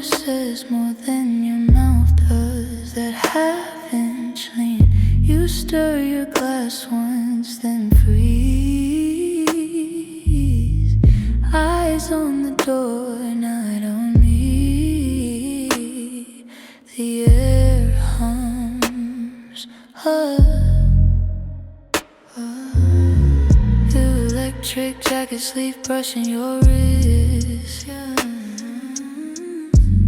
says more than your mouth does. That half-inch lean, you stir your glass once, then freeze. Eyes on the door, not on me. The air hums. The electric jacket sleeve brushing your wrist.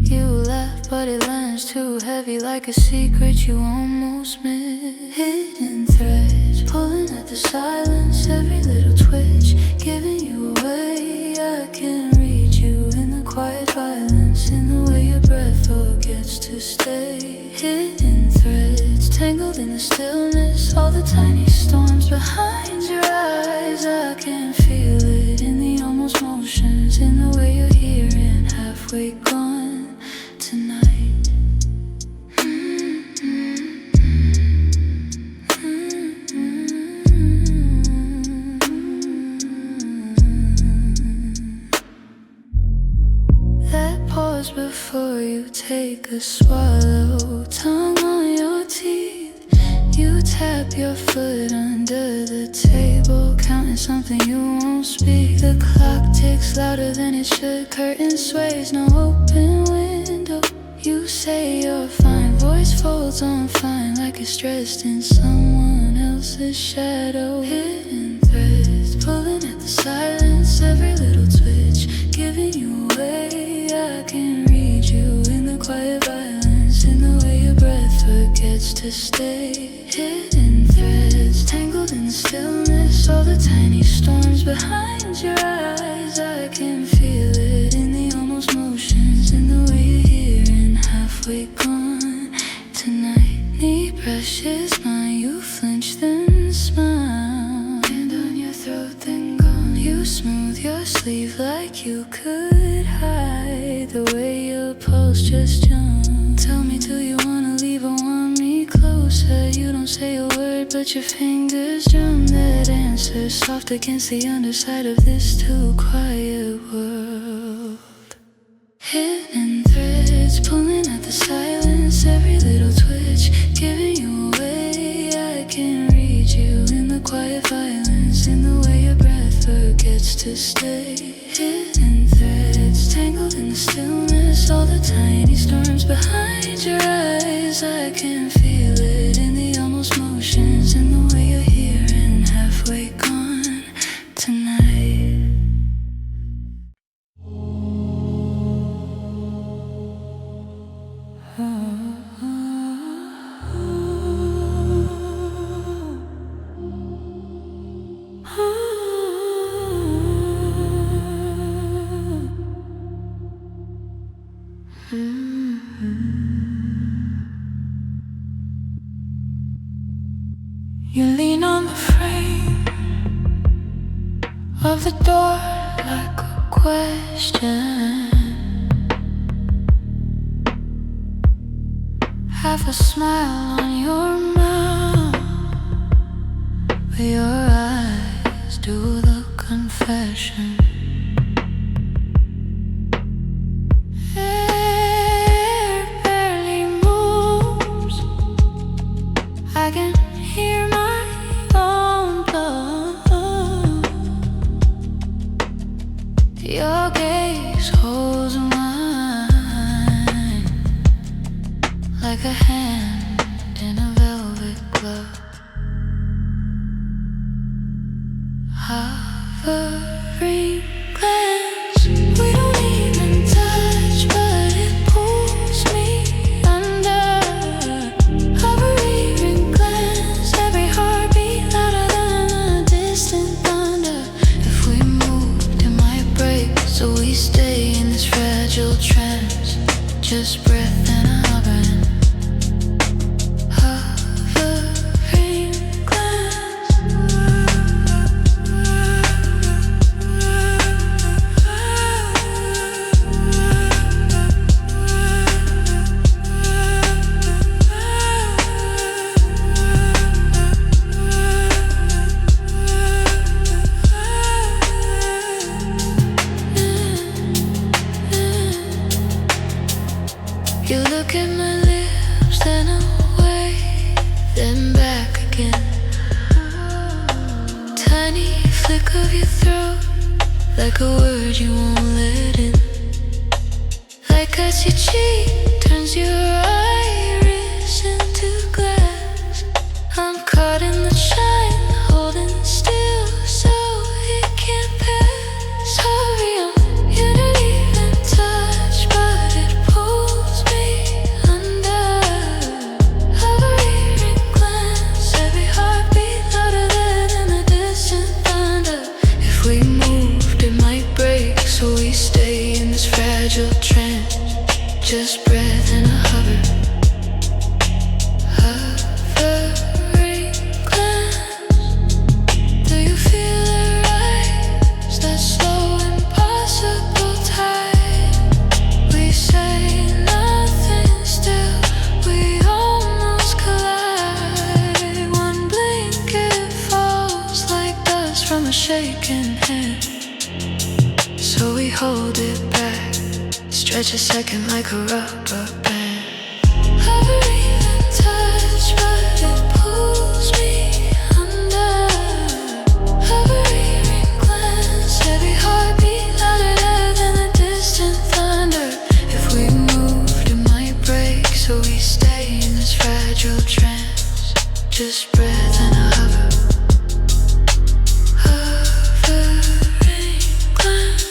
You laugh, but it lands too heavy, like a secret you almost miss. Hidden threads, pulling at the silence, every little twitch, giving you away. I can read you in the quiet violence, in the way your breath forgets to stay. Hidden threads, tangled in the stillness, all the tiny storms behind your eyes. I can feel it in the almost motions, in the way you're here and halfway gone tonight. That pause before you take a swallow, tongue on your teeth. You tap your foot under the table, counting something you won't speak. The clock ticks louder than it should, curtain sways, no open window. You say you're fine, voice folds on fine, like it's dressed in someone else's shadow. Hidden threads, pulling at the silence, every little twitch, giving you away. I can read you in the quiet violence, in the way your breath forgets to stay. Hidden threads, tangled in the stillness, all the tiny storms behind your eyes. I can feel it in the almost motions, in the way you're here and halfway gone tonight. Knee brushes mine, you flinch then smile. Hand on your throat then gone. You smooth your sleeve like you could hide the way your pulse just jumped. Tell me, do you wanna leave or want me closer? You don't say a word, but your fingers drum that answer, soft against the underside of this too quiet world. Hidden threads, pulling at the silence, every little twitch, giving you away. I can read you in the quiet violence, in the way your breath forgets to stay. Hidden threads, tangled in the stillness, all the tiny storms behind your eyes. I can feel it in the almost motions, in the way you're here and halfway gone tonight. You lean on the frame of the door like a question. Half a smile on your mouth, but your eyes do the confession. Air barely moves, I can hear my own blood. Your gaze holds mine like a hand in a velvet glove. Hovering glance, we don't even touch, but it pulls me under. Hovering glance, every heartbeat louder than a distant thunder. If we moved, it might break, so we stay in this fragile trance, just breath and hovering. Hovering glance. You look at my lips, then away, then back again. Tiny flick of your throat, like a word you won't let in. Like cuts your cheek, turns your iris into glass. I'm caught in the shine, holding still so it can't pass. Sorry, you don't even touch, but it pulls me under. Hovering glance, every heartbeat louder than the distant thunder. If we moved, it might break, so we stay in this fragile trance. Just breath and a hover. Hovering glance. Do you feel it rise? That slow, impossible tide. We say nothing still, we almost collide. One blink, it falls like dust from a shaking hand. So we hold it back, stretch a second like a rubber band. Hovering in touch, but it pulls me under. Hovering glance, every heartbeat louder than the distant thunder. If we moved, it might break, so we stay in this fragile trance. Just breath and a hover. Hovering glance.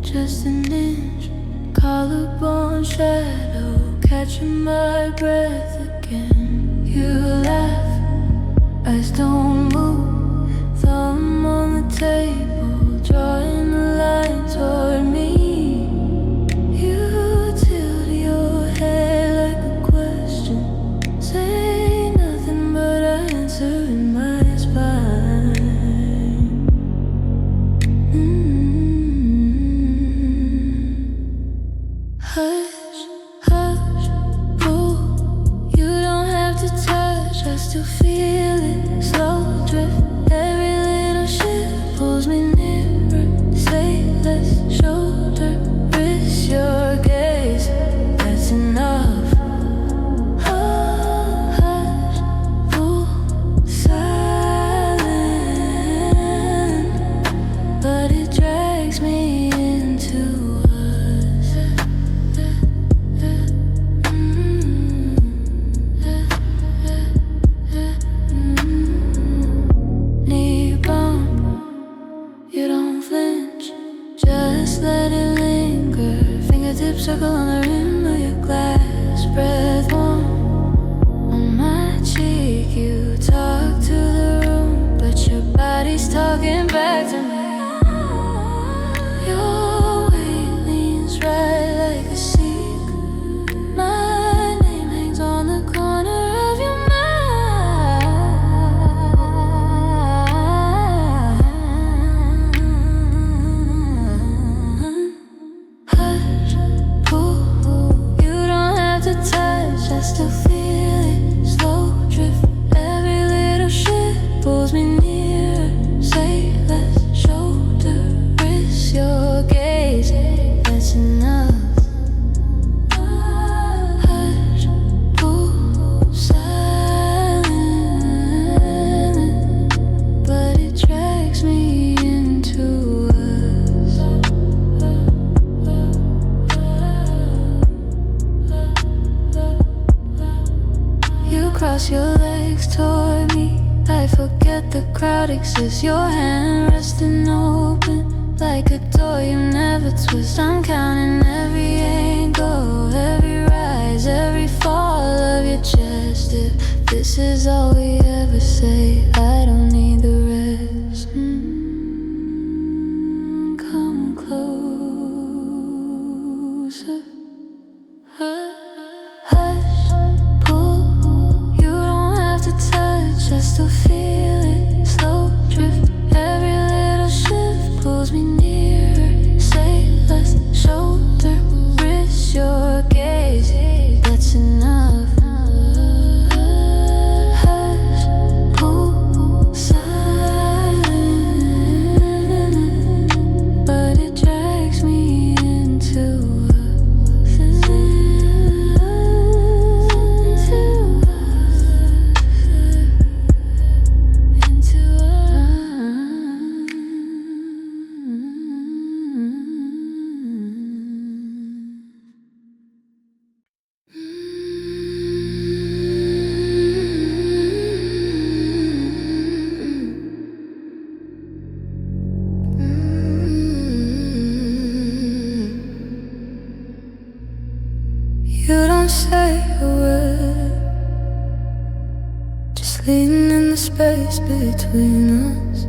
Just an inch, collarbone shadow, catching my breath again. You laugh, eyes don't move, thumb on the table, drawing the line toward me. You tilt your head like a question, say nothing but I answer in my spine. Hush, hush, pull. You don't have to touch, I still feel it. Slow drift, every little shift pulls me nearer. Say less, shoulder, wrist, your gaze. That's enough. Hush, pull, silent, but it drags me into circle on the rim of your glass, breath warm on my cheek. You talk to the room, but your body's talking back to me. Your weight leans right like a seek. My name hangs on the corner of your mind. Hush, pull. You don't have to touch, I still feel it. Slow drift, every little shift pulls me nearer. Say less, shoulder, wrist, your gaze. That's enough. Hush, pull, silent, but it drags me into us. You cross your legs toward me, I forget the crowd exists. Your hand resting open like a door you never twist. I'm counting every angle, This is all we ever say. I don't need the rest. Come closer. Hush, pull. You don't have to touch, just to feel it. Slow drift. Every little shift pulls me nearer. Say less. Shoulder, wrist, your gaze. That's enough. You don't say a word, just leaning in the space between us.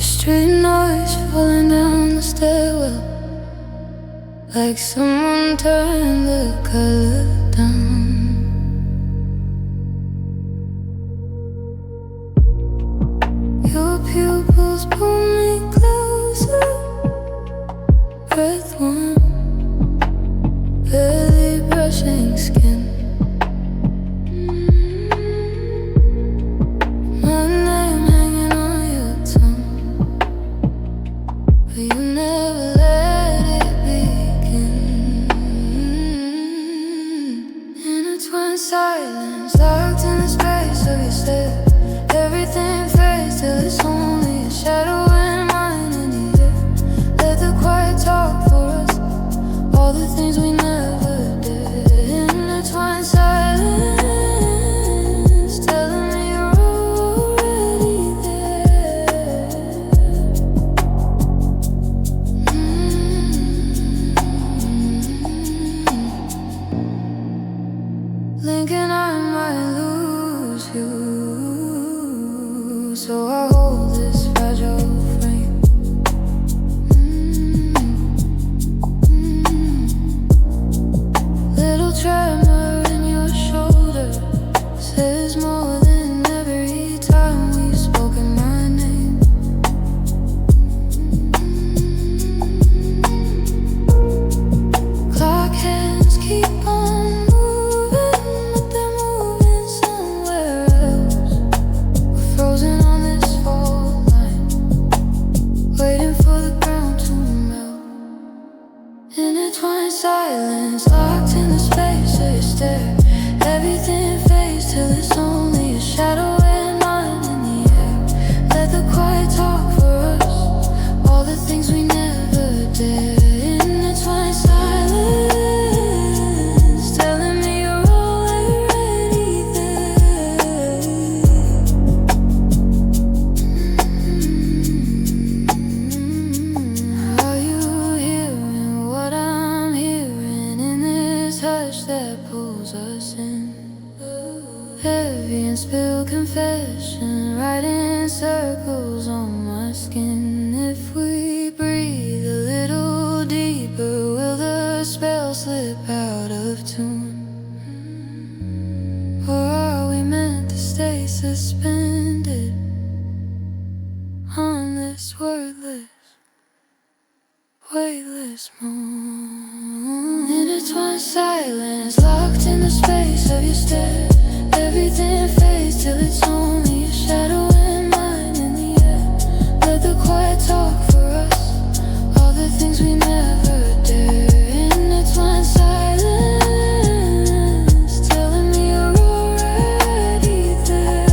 Street noise falling down the stairwell, like someone turned the color down. Your pupils pull me closer. Breath warm, barely brushing skin. My name hanging on your tongue, but you never let it begin. Intertwined silence, locked in the space of your stare. Everything fades till it's only a shadow. Talk for us, all the things we never did. Intertwined silence, telling me you're already there. Thinking I might lose you, so I hold this fragile frame. Tremor in your shoulder says more than every time we've spoken my name. Clock hands keep on moving, but they're moving somewhere else. We're frozen on this fault line, waiting for the ground to melt. Intertwined silence, locked in the space of your stare. Everything fades till it's only a shadow and mine in the air. Let the quiet talk for us, all the things we never did. Intertwined silence, telling me you're already there. Are you hearing what I'm hearing in this hush that pulls us in? Heavy and spilled confession, writing circles on my skin. If we breathe a little deeper, will the spell slip out of tune? Or are we meant to stay suspended on this wordless, weightless moon? Intertwined silence, locked in the space of your stare. Everything fades till it's only a shadow and mine in the air. Let the quiet talk for us, all the things we never dare. Intertwined silence, telling me you're already there.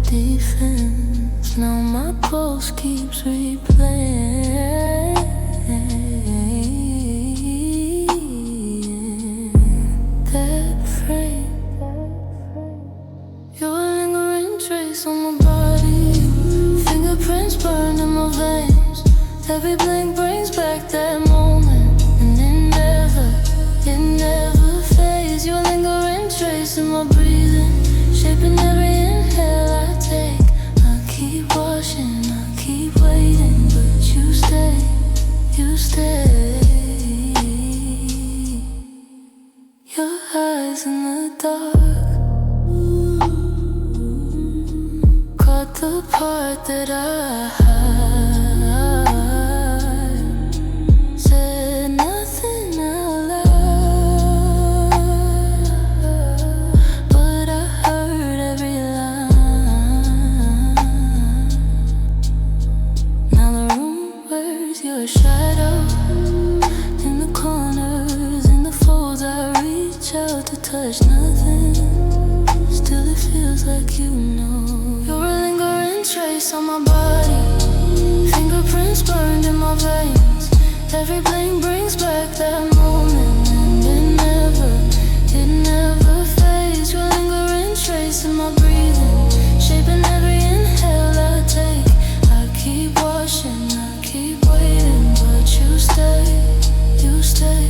defense. Now my pulse keeps replaying that frame. You're a lingering trace on my body, fingerprints burned in my veins. Every blink brings back that moment, and it never fades. You're a lingering trace in my breathing, shaping every inhale I take. I keep watching, I keep waiting, but you stay, you stay. Your eyes in the dark caught the part that I hide. Said nothing out loud, but I heard every line. Now the room wears your shadow in the corners, in the folds. I reach out to touch nothing, still it feels like you know. You're a lingering trace on my body, fingerprints burned in my veins. Every blink brings back that moment, and it never fades. You're a lingering trace in my breathing, shaping every inhale I take. I keep watching, I keep waiting, but you stay, you stay.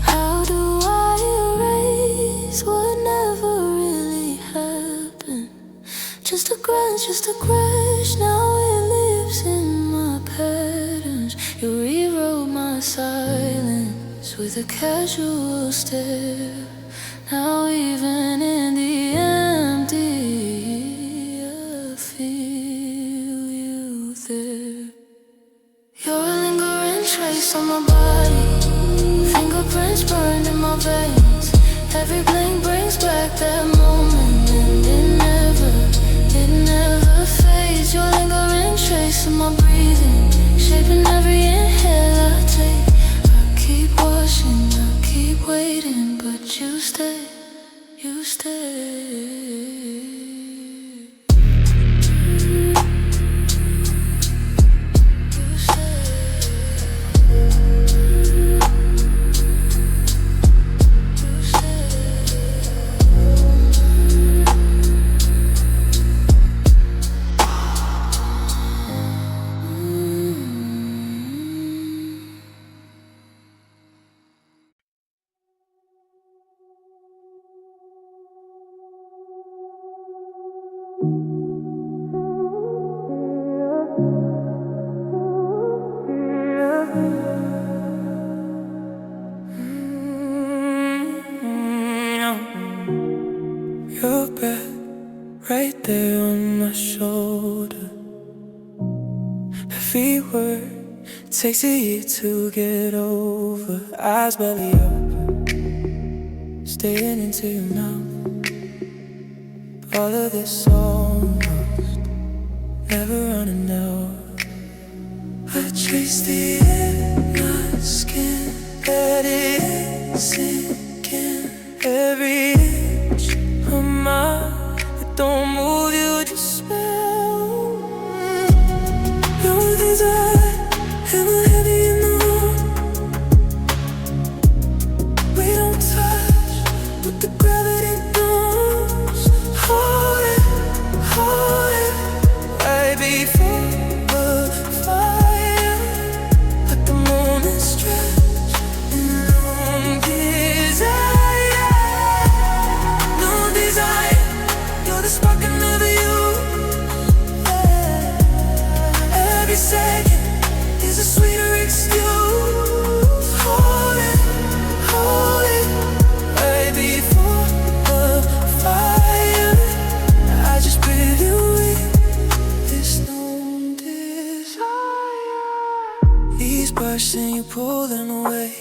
How do I erase what never really happened? Just a glance, just a crash, now it lives in my patterns. You rewrote my silence with a casual stare. Now even in the empty, I feel you there. You're a lingering trace on my body, fingerprints burned in my veins. Every blink brings back that moment, and it never fades. You're a lingering trace in my breathing, shaping every inhale I take. I keep watching, I keep waiting, but you stay, you stay. Your breath right there on my shoulder. Every word takes a year to get over. Eyes belly up, staying into your mouth. All of this almost never running out. I chase the air in my skin, let it sink in. Every inch of mine, it don't move, you just smell. Your desire, and the heavy in the room. We don't touch, but the gravity knows. Hold it, right before the fire. Let the moment stretch in Loom Desire. Loom Desire, you're the spark I never used. Every second is a sweeter excuse. Hold it, right before the fire. I just breathe you in this Loom Desire. These bursts and you pull them away.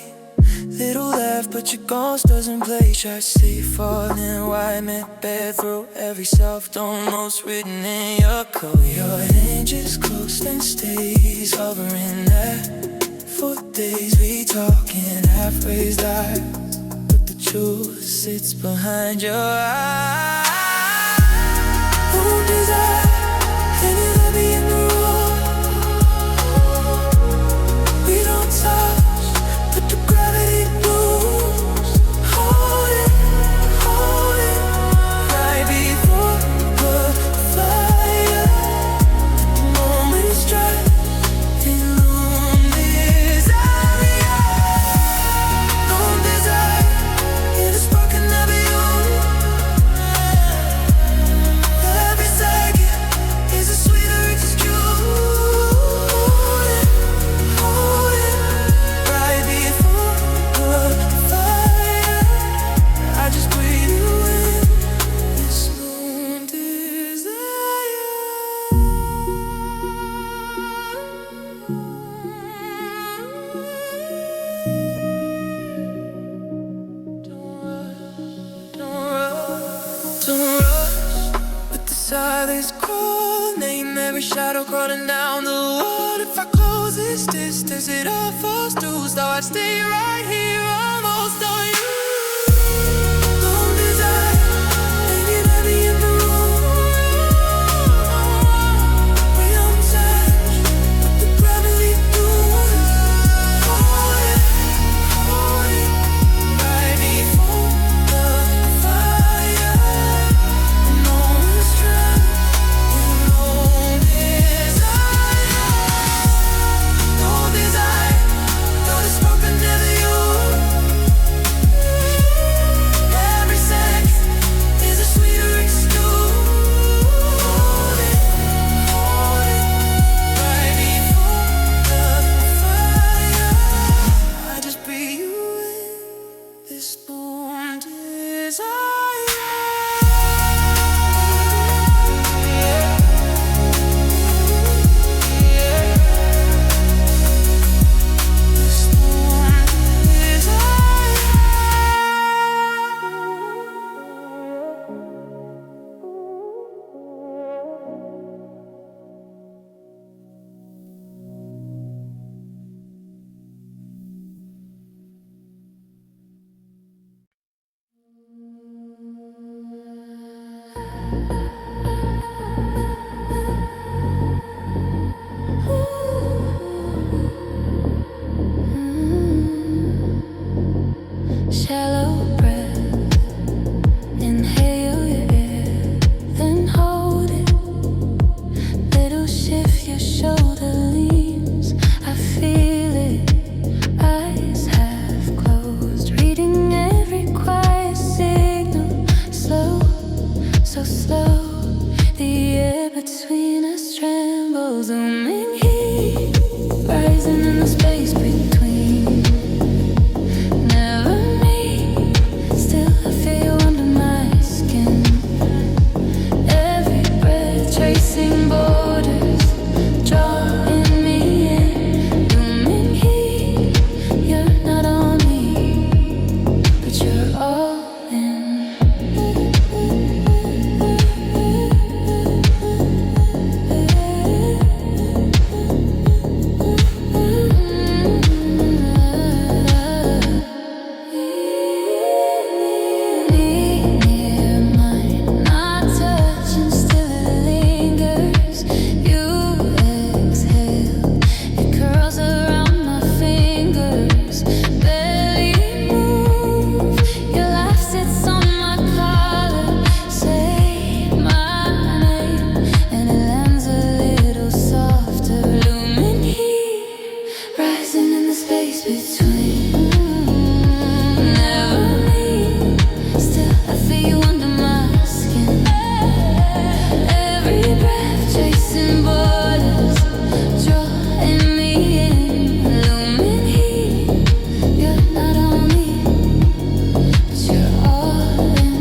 Little laugh, but your ghost doesn't play. Try to stay falling, why meant bad through every self-almost written in your code. Your hand just close and stays hovering there for days. We talking half-raised eyes, but the truth sits behind your eyes. inside this cold name, every shadow crawling down the wall. If I close this distance, it all falls through. So I'd stay right here, almost on you. Loomed Desire, hanging heavy in the room. We don't touch, but the gravity do. Hold it, right before the fire. No strength, no desire, no desire, no the smoke but never you. Every second is a sweeter excuse. Hold it, right before the fire. I just breathe you in this loomed desire. This loomed desire. Shallow breath, inhale your air, then hold it. Little shift, your shoulder leans. I feel it, eyes half closed, reading every quiet signal. Slow, so slow, the air between us trembles. Looming heat, rising in the space between. Never me, still I feel you under my skin. Every breath tracing borders, drawing me in. Looming heat, you're not on me, but you're all in. Near mine, not touching, still it lingers. You exhale, it curls around my fingers. Barely move, your laugh sits on my collar. Say my name, and it lands a little softer. Looming heat, rising in the space between. Never me, still I feel you under my skin. Every breath chasing borders, drawing me in. Looming heat, you're not on me, but you're all in.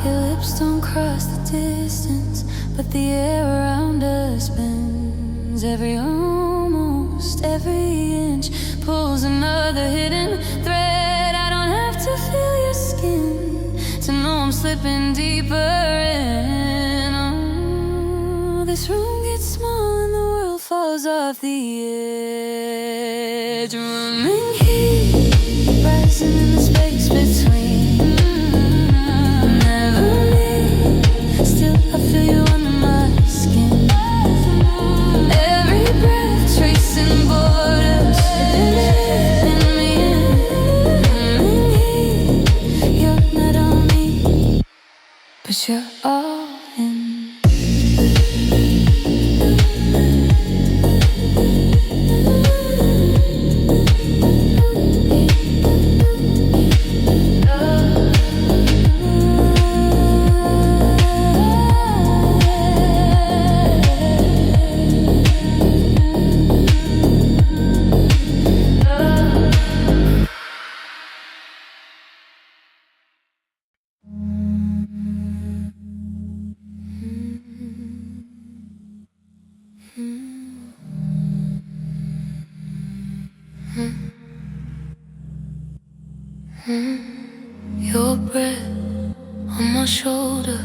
Your lips don't cross the distance, but the air around us bends. Almost every inch pulls another hidden thread. I don't have to feel your skin to know I'm slipping deeper in. Oh, this room gets small and the world falls off the edge. Looming heat, rising in the space between. Never me, still I feel you under my skin. Every breath tracing borders, shifting me in. Looming heat, you're not on me, but you're all in. Your breath on my shoulder,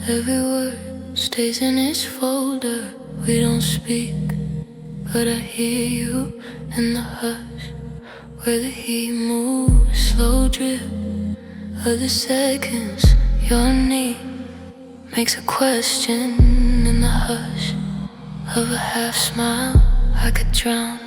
every word stays in its folder. We don't speak, but I hear you in the hush, where the heat moves, slow drip of the seconds. Your knee makes a question in the hush of a half smile. I could drown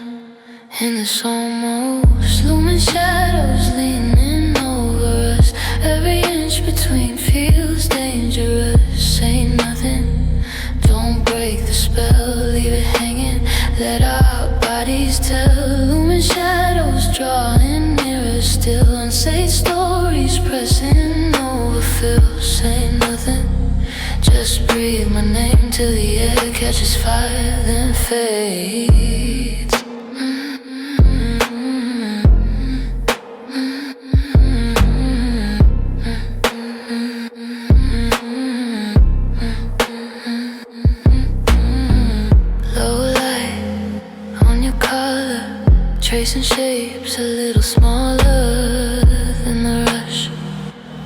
in this almost looming shadows leaning over us. Every inch between feels dangerous. Say nothing, don't break the spell, leave it hanging. Let our bodies tell. Looming shadows drawing nearer still. Unsaid stories pressing over. Feel, say nothing, just breathe my name till the air catches fire then fades. Tracing shapes a little smaller than the rush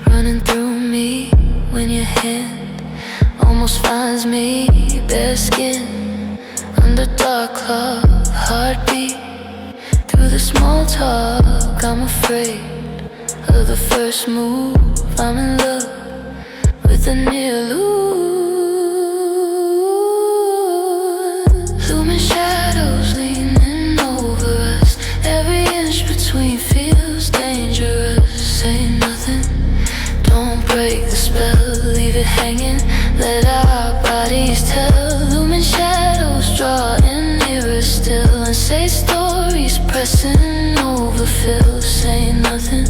running through me when your hand almost finds me. Bare skin under dark cloth, heartbeat through the small talk. I'm afraid of the first move. I'm in love with the near looming shadows leaning over us. Every inch between feels dangerous. Say nothing, don't break the spell, leave it hanging. Let our bodies tell. Looming shadows drawing nearer still. Unsay stories pressing over. Fill, say nothing,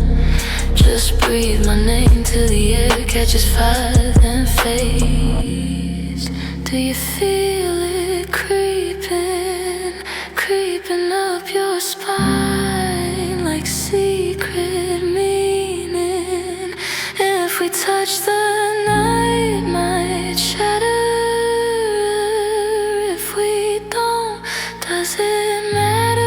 just breathe my name till the air catches fire then fades. Do you feel it creeping, creeping up your spine like secret meaning? If we touch the night might shatter. If we don't, does it matter?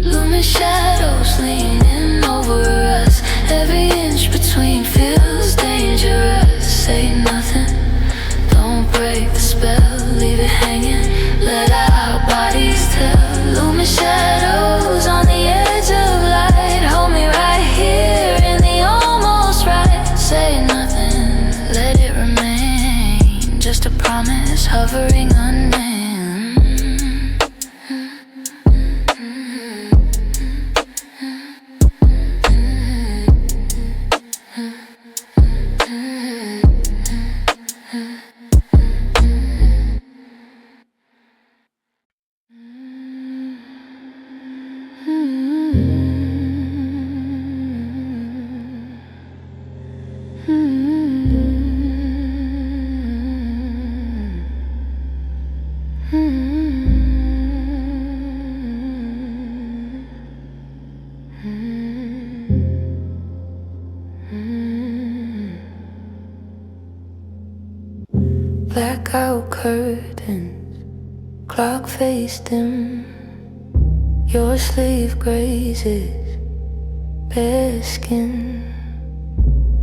Looming shadows leaning over us. Every inch between feels dangerous. Say nothing, don't break the spell, leave it hanging. Let our bodies tell. Looming shadows on the edge of light. Hold me right here in the almost right. Say nothing, let it remain. Just a promise hovering unnamed. Blackout curtains, clock face dim. Your sleeve grazes bare skin.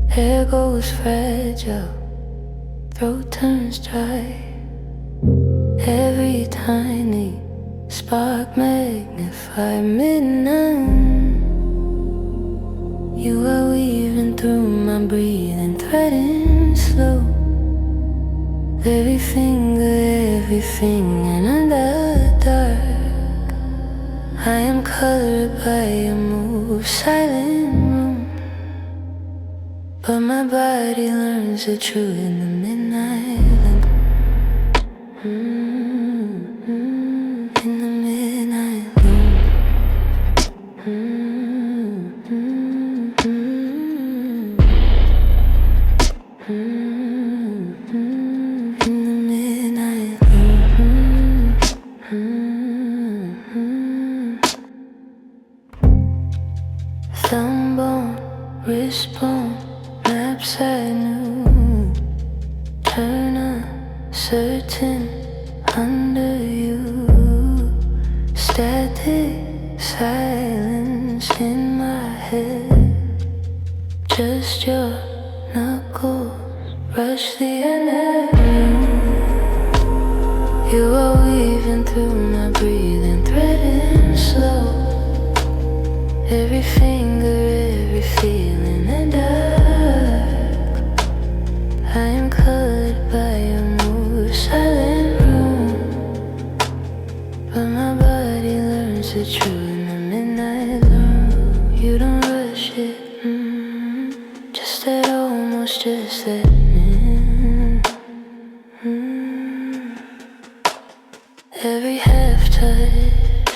Hair goes fragile, throat turns dry. Every tiny spark magnified midnight. You are weaving through my breathing, threading slow. Every finger, everything in the dark. I am colored by your move, silent room. But my body learns the truth in the midnight. In the midnight thumb bone, wrist bone, maps I knew. certain under you. Static silence in my head. Just your knuckles brush the energy. You are weaving through my breathing, threading slow. Every finger, every feeling, and I am colored by your mood, silent room. But my body learns the truth in the midnight room. You don't rush it, just that almost, just that. Every half touch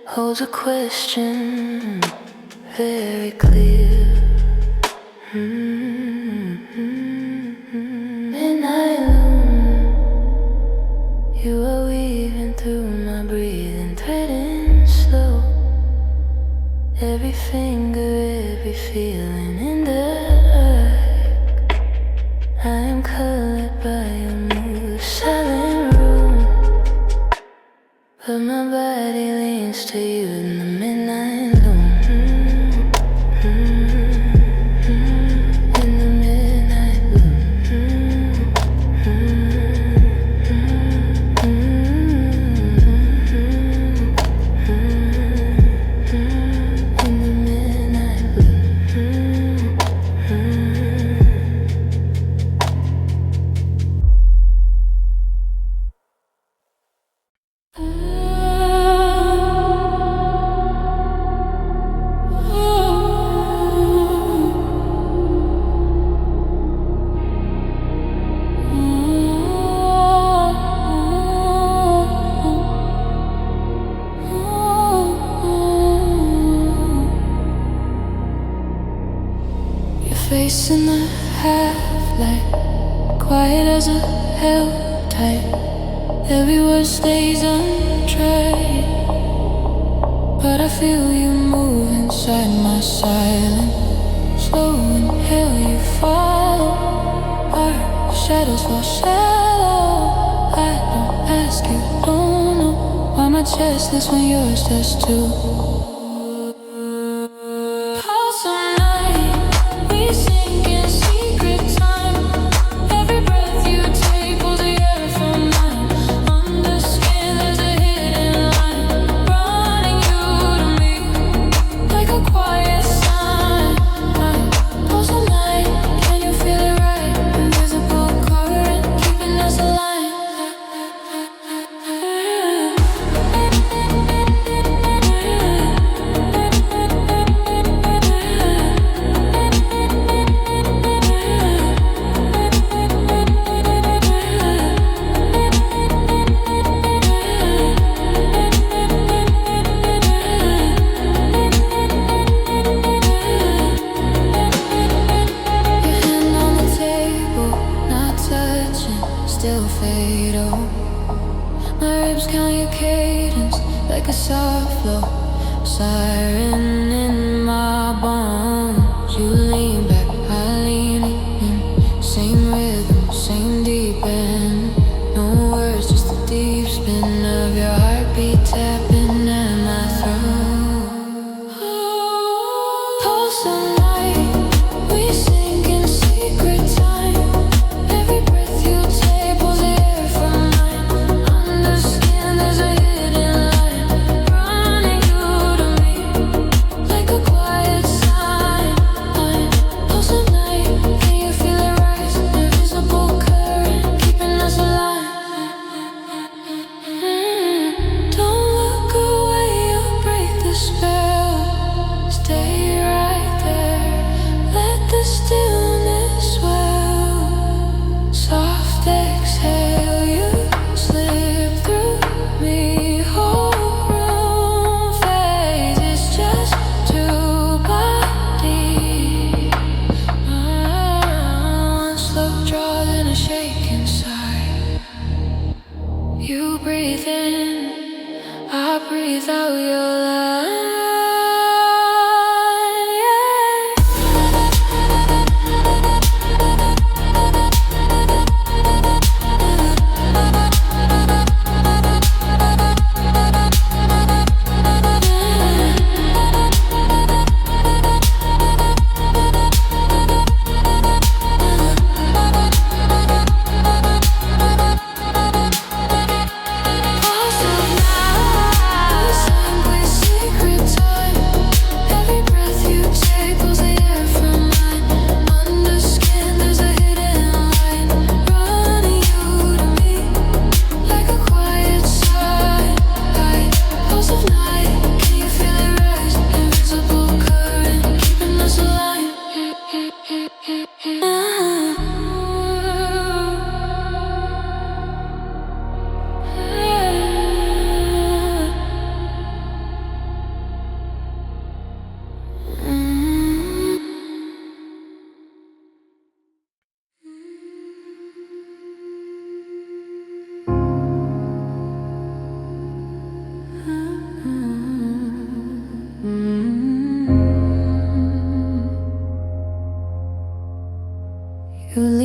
holds a question, very clear. Midnight loom, you are weaving through my breathing, threading slow. Every finger, every feeling in the I am colored by your mood, silent room. But my body leans to you in the midnight loom. In the midnight loom. In the midnight loom. Face in the half-light, quiet as a hell tight. Every word stays untried, but I feel you move inside my silence. Slow inhale, you follow. Our shadows fall shallow. I don't ask, you don't know why my chest is when yours does too.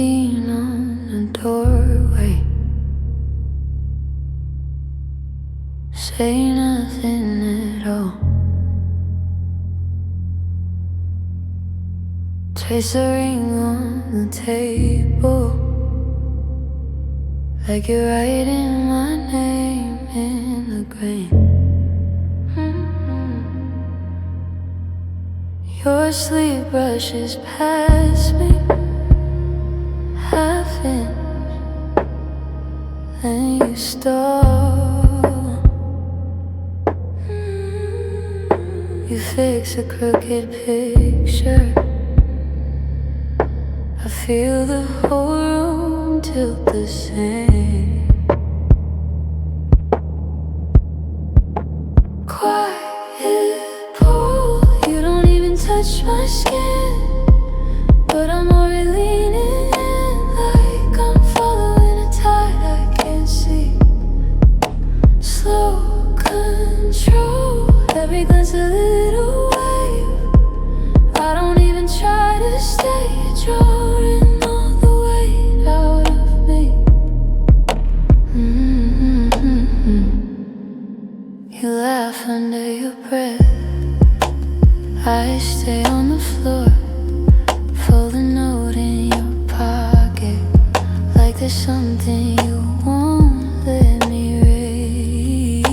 lean on the doorway. Say nothing at all. Trace a ring on the table, like you're writing my name in the grain. Your sleep brushes past me, half inch, then you stop. You fix a crooked picture. I feel the whole room tilt the same. Quiet pull, you don't even touch my skin, but I'm already leaning in like I'm following a tide I can't see. Slow control, every glance a little wave. I don't even try to stay, drawing all the weight out of me. You laugh under your breath. I stay on the floor, fold a note in your pocket, like there's something you won't let me read.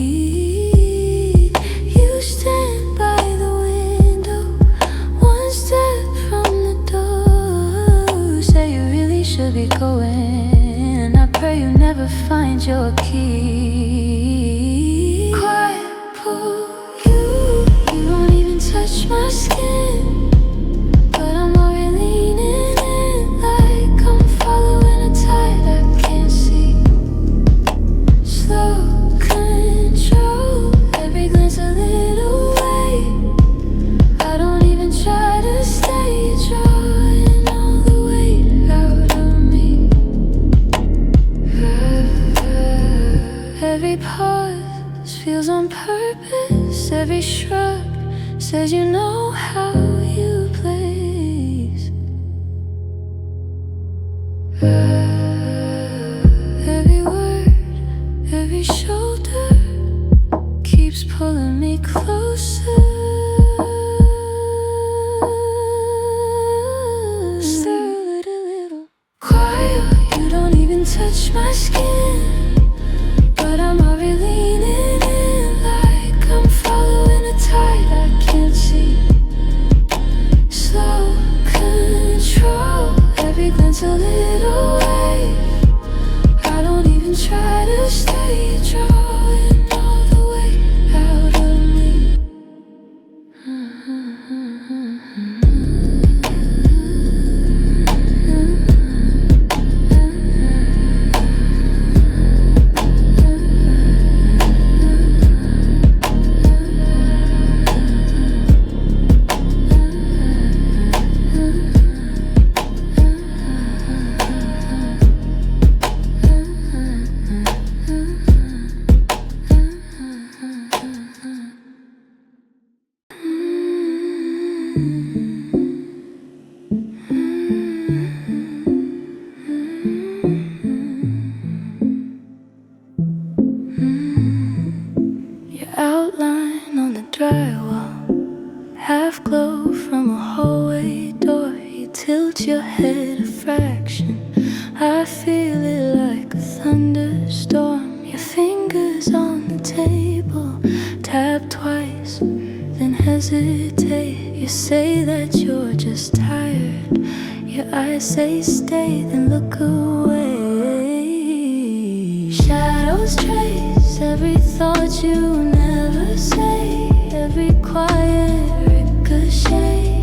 You stand by the window, one step from the door. Say you really should be going. I pray you never find your key. Quiet pull, you don't even touch my skin, but I'm already leaning in like I'm following a tide I can't see. Slow control, every glance a little wave. I don't even try to stay, drawing all the weight out of me. Every pause feels on purpose, every shrug says you know how you place. Every word, every shoulder keeps pulling me closer. Still a little quiet, you don't even touch my skin, but I'm already leaning in like I'm following a tide I can't see. Slow control, every glance a little wave. I don't even try to stay, drawing all the weight out of me. Your outline on the drywall, half glow from a hallway door. You tilt your head a fraction, I feel it like a thunderstorm. Your fingers on the table, tap twice, then hesitate. You say that you're just tired, your eyes say stay, then look away. Shadows trace every thought you never say, every quiet ricochet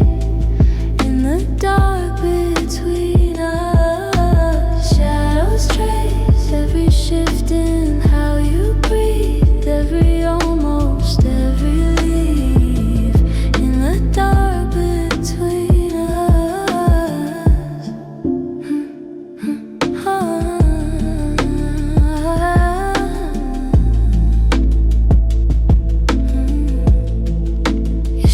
in the dark between us. Shadows trace every shift in how you breathe, every almost, every leaf in the dark between us. Your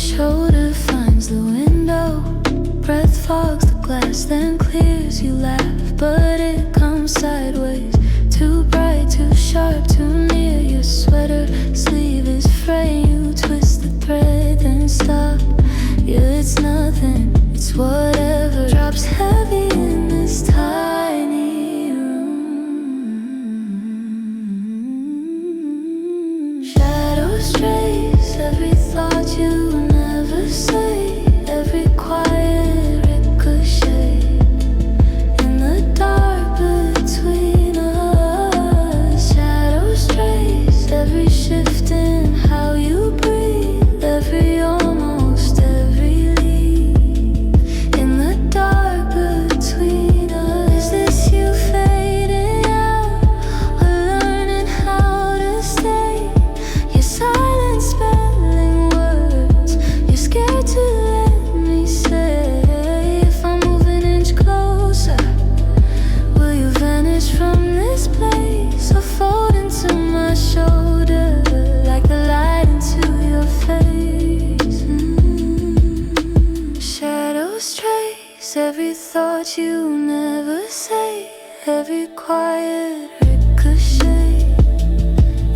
from this place or fold into my shoulder like the light into your face. Shadows trace every thought you never say, every quiet ricochet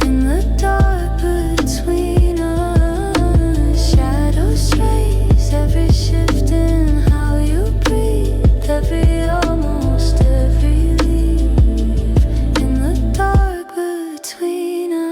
in the dark between us. Shadows trace every shift in how you breathe, every almost every leaf in the dark between us.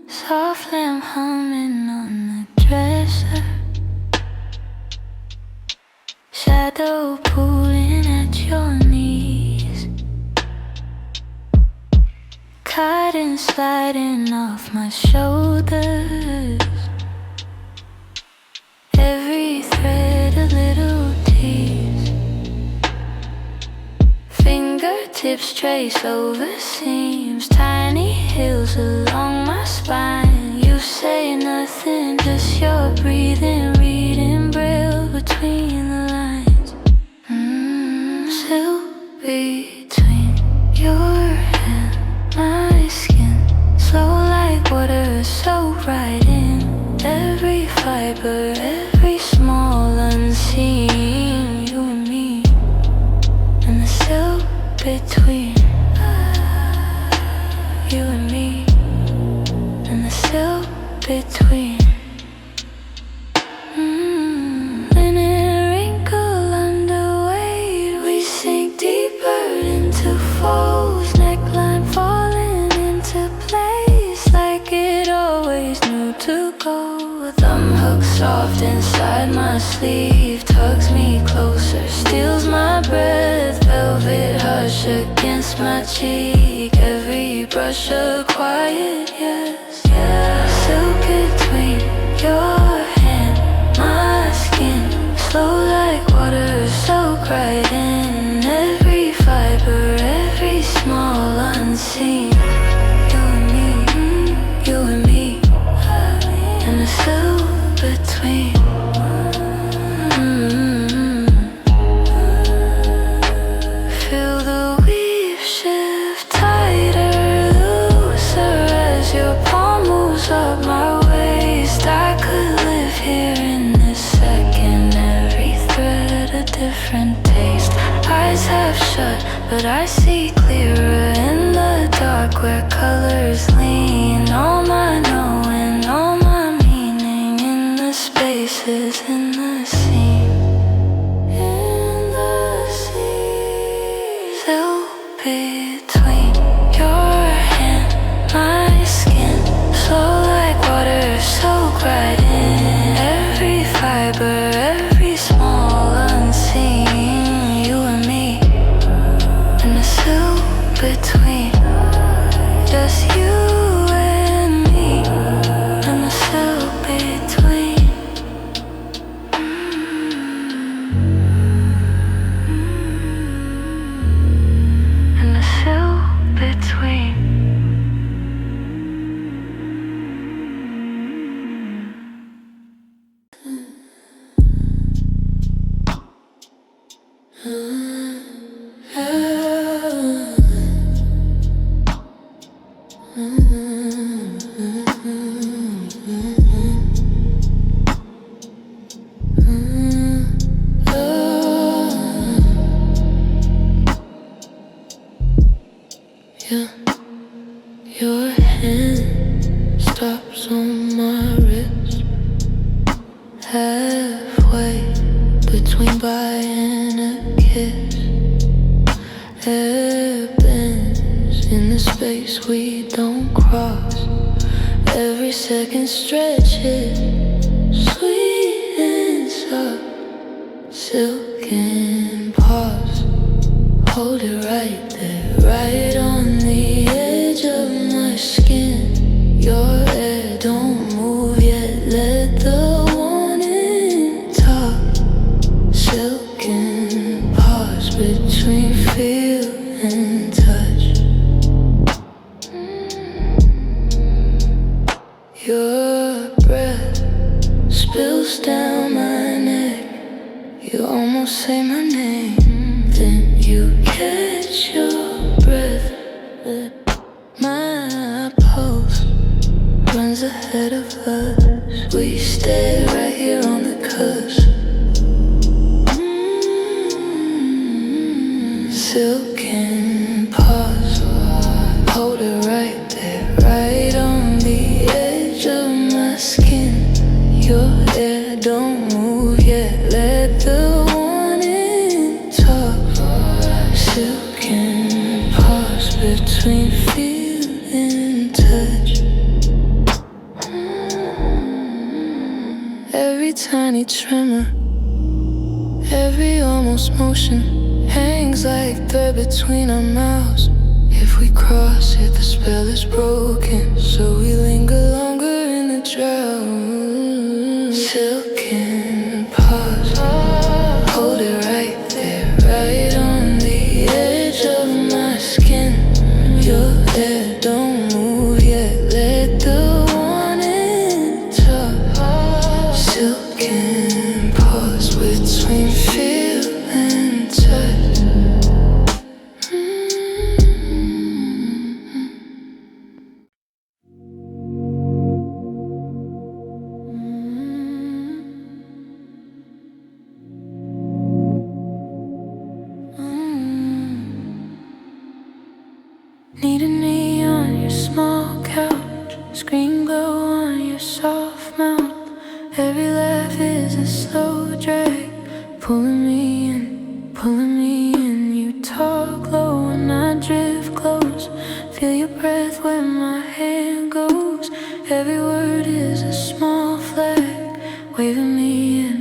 Soft lamp humming on the dresser, shadow pulling at your knees, cotton sliding off my shoulders, every thread a little tease, fingertips trace over seams, tiny hills along my spine. You say nothing, just your breathing, reading braille between the lines. Still between your and my skin, slow like water, so right in every fiber, every small unseen. You and me, and the silk between you and me, and the silk between. Linen wrinkle under weight, we sink deeper into folds, neckline falling into place like it always knew to go. A thumb hook soft inside my sleeve, tugs me closer, steals my breath, velvet hush against my cheek, every brush a quiet yes, yeah. Silk between your hand, my skin, slow like water, soak right in every fiber, every small unseen. You and me, you and me, and the silk between. Feel the weave shift tighter, looser as your palm moves up my waist. I could live here in this second, every thread a different taste. Eyes half shut, but I see clearer in the dark where colors lean. All my knowing, all my meaning in the spaces, in the scene, in the scene. Still between your hand, my skin, slow like water, soak right in every fiber, every small unseen. You and me, and the silk between. Just you and me, and the silk between. And the silk between. Yeah, your hand stops on my wrist, halfway between bye and a kiss. Air bends in the space we don't cross. Every second stretches, sweet and soft, silk and pause. Hold it right there, right on is ahead of us. We stay right here on the cusp. Silken pause, hold it right there, right on the edge of my skin. Your hair don't move yet, let the warning talk. Silken pause between feel and touch. Every tiny tremor, every almost motion hangs like thread between our mouths. If we cross it, the spell is broken, so we linger longer in the drought. Silken pause, hold it right there, right on the edge of my skin. Your hair don't move yet, let the warning talk. Silken pause between feel and touch. Need a knee on your small couch, screen glow on your soft mouth. Every laugh is a slow drag, pulling me in. You talk low and I drift close. Feel your breath where my hand goes. Every word is a small flag, waving me in.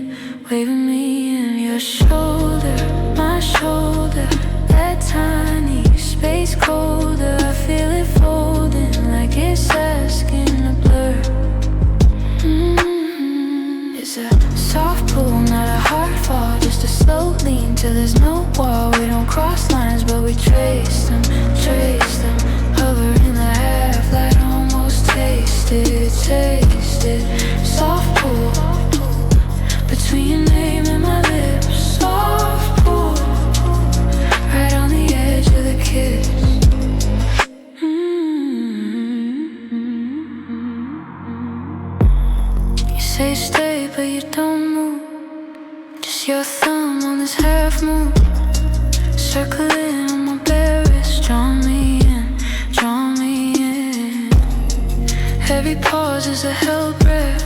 Your shoulder, my shoulder, that tiny space colder. I feel it folding like it's asking to blur. It's a soft pull, not a hard fall, just a slow lean till there's no wall. We don't cross lines, but we trace them. Hover in the half light, almost taste it. Soft pull between your name and my lips. Soft pull right on the edge of the kiss. You say stay, but you don't move. Just your thumb on this half moon, circling on my bare wrist. Draw me in. Every pause is a held breath.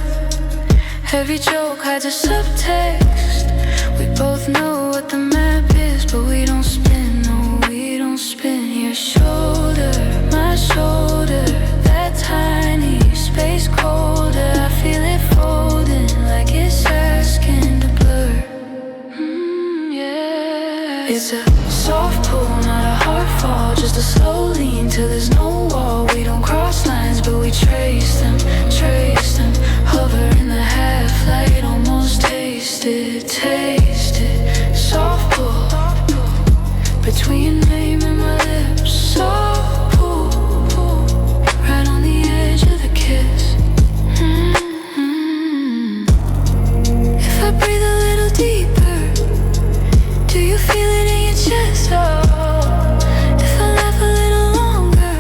Every joke hides a subtext. We both know what the map is, but we don't spin. No, we don't spin. Your shoulder, my shoulder, that tiny space colder. I feel it folding like it's asking to blur. Yeah. It's a soft pull, not a hard fall, just a slow lean till there's no wall. We don't cross lines, but we trace them. Hover in the half light, almost taste it. Soft pull between your name and my lips. Soft pull right on the edge of the kiss. If I breathe a little deeper, do you feel it in your chest? If I laugh a little longer,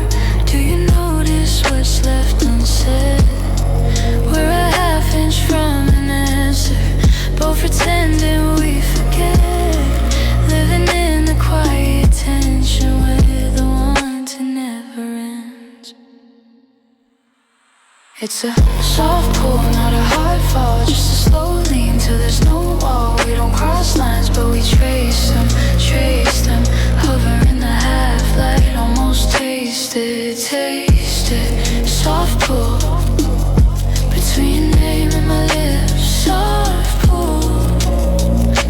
do you notice what's left unsaid? We're a half inch from an answer, both pretending we forget. Living in the quiet tension where the wanting never ends. It's a soft pull, not a hard fall, just a slow lean till there's no wall. We don't cross lines, but we trace them. Hover in the half light, almost taste it. Soft pull between your name and my lips. Soft pull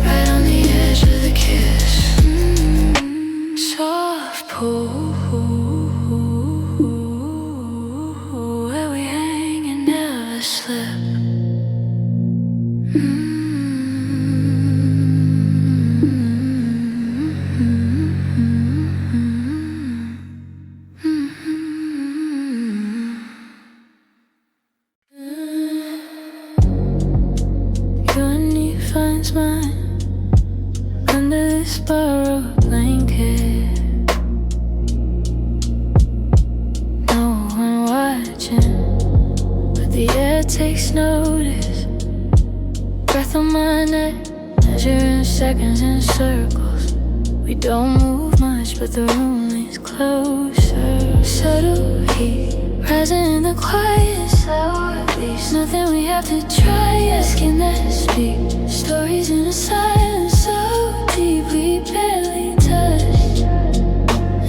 right on the edge of the kiss. Soft pull where we hang and never slip. Your knee finds mine under this borrowed blanket. takes notice. Breath on my neck, measuring seconds in circles. We don't move much, but the room is closer. Subtle heat, rising in the quiet, sour leaves. Nothing we have to try, asking that speak. Stories in a silence so deep we barely touch.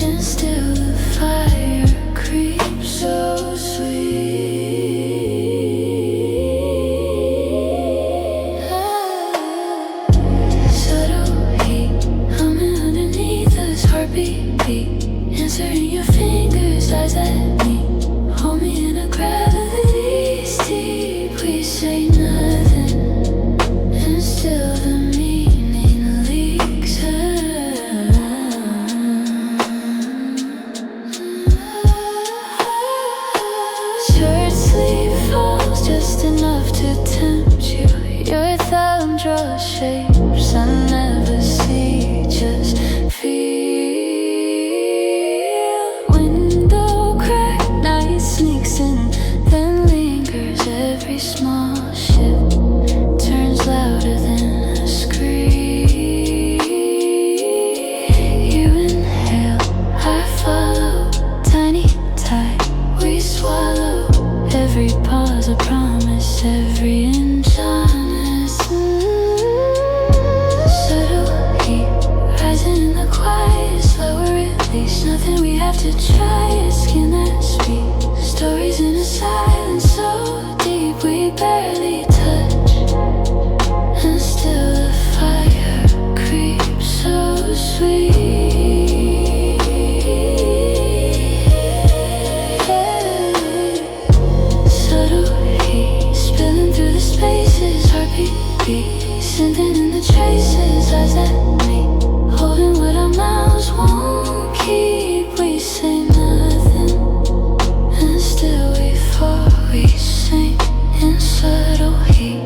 And still the fire creeps so sweet. Answering your fingers, eyes at me. Hold me in a gravity deep. We say nothing, and still the meaning leaks out. Short sleeve falls just enough to tempt you. Your thumb draws shapes I never see, just feel. Sneaks in, then lingers. Every small shift turns louder than a scream. You inhale, I follow. Tiny tide, we swallow. Every pause a promise, every inch honest. Subtle heat, rising in the quiet, slower release. Nothing we have to try, it's skin that speaks. Stories in a silence so deep we barely touch. And still the fire creeps so sweet. Subtle heat spilling through the spaces. Heartbeat beat, sinking in the traces. Eyes at me, holding what our mouths won't keep. We say nothing, and still we fall, we sink in subtle heat.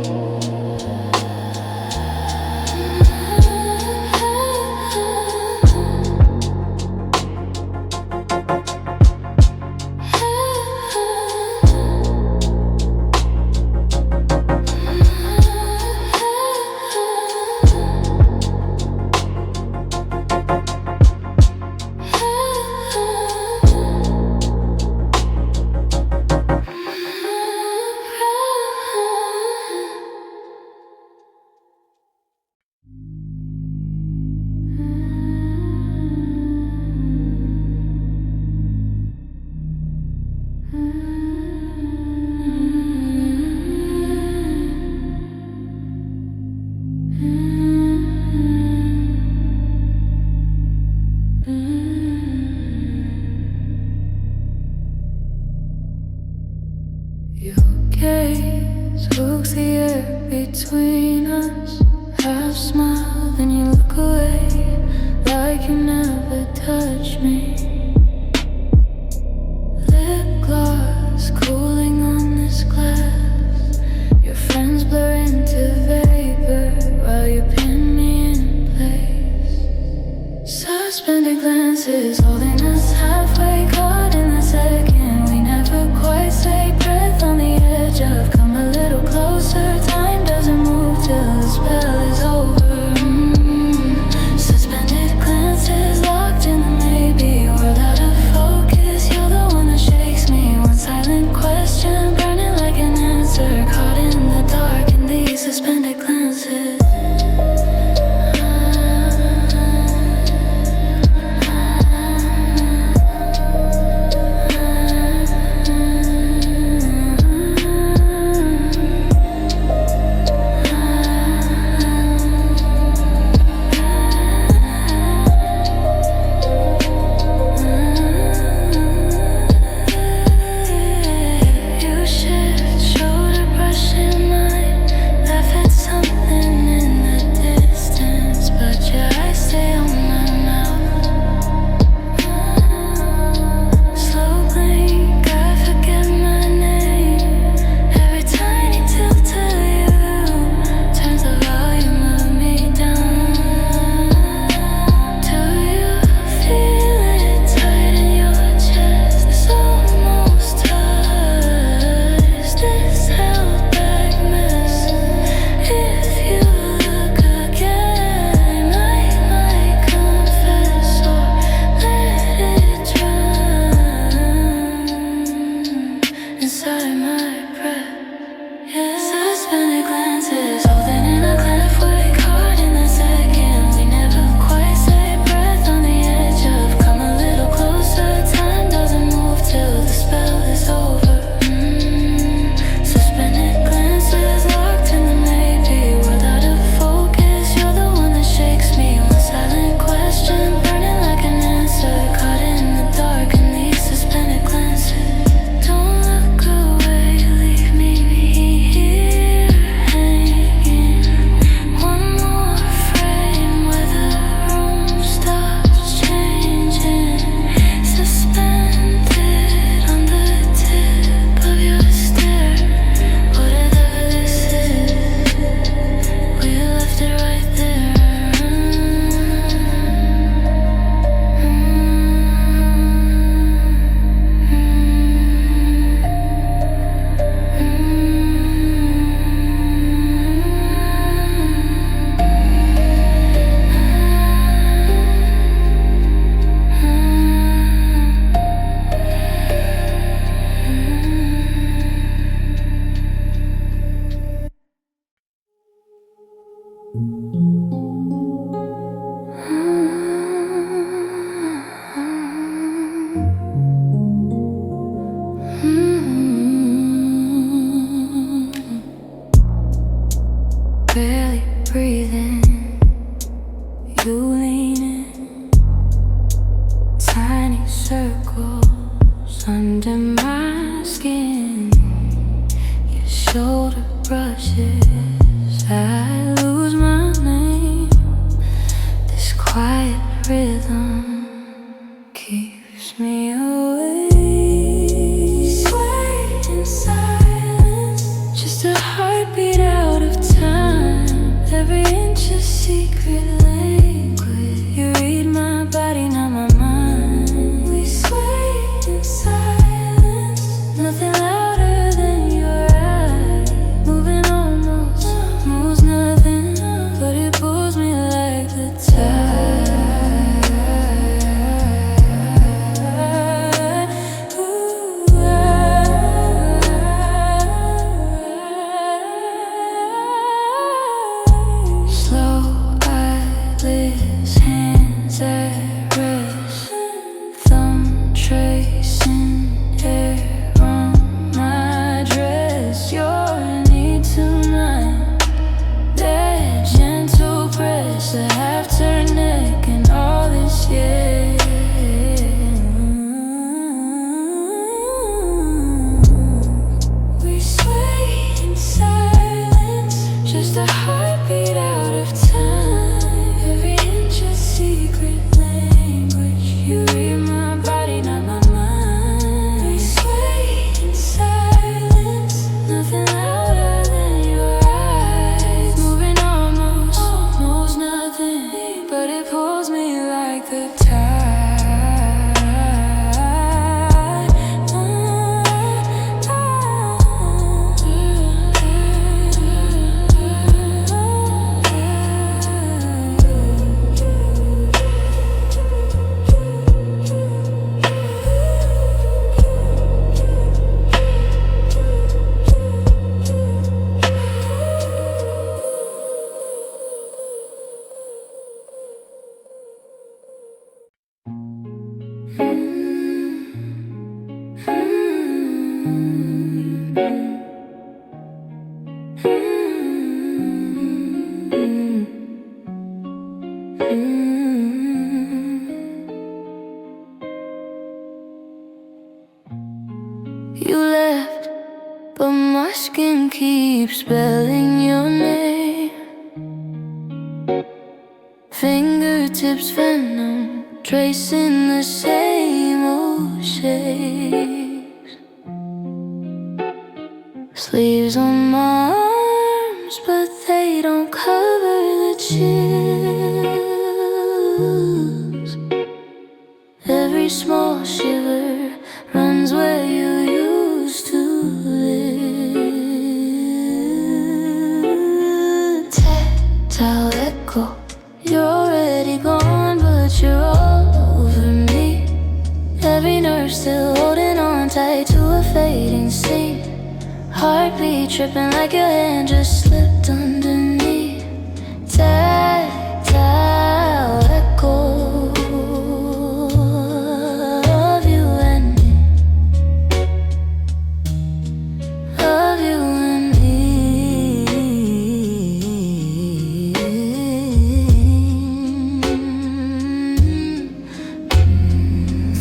Your gaze hooks the air between us. Half smile, then you look away like you never touched me. Lip gloss cooling on this glass. Your friends blur into vapor while you pin me in place. Suspended glances holding us halfway, caught in the second. We never quite say breath on the edge of come a little closer. Time doesn't move till the spell is over. Suspended glances locked in the maybe. under my skin. Your shoulder brushes, I lose my name. This quiet rhythm keeps me awake. Sway in silence, just a heartbeat out of time. Every inch a secret language. You read my body, not my mind. We sway in silence, nothing louder than your eyes. Moving almost moves nothing, but it pulls me like the tide. Slow eyelids, hands at rest, thumb tracing air on my dress. Your need to mine, that gentle press, a half-turned neck and all this, yeah. We sway in silence, just a heartbeat out of time. Every inch a secret language. You read my body, not my mind. We sway in silence, nothing louder than your eyes. Moving almost knows nothing, but it pulls me like the tide. You left, but my skin keeps spelling your name. Fingertips venom, tracing the same old shapes. Sleeves on my arms, but they don't cover the chills. Every small shiver runs where you used to live. Tactile echo, you're already gone, but you're all over me. Every nerve still holding on tight to a fading scene. Heartbeat tripping like your hand just slipped underneath. Tactile echo of you and me, of you and me.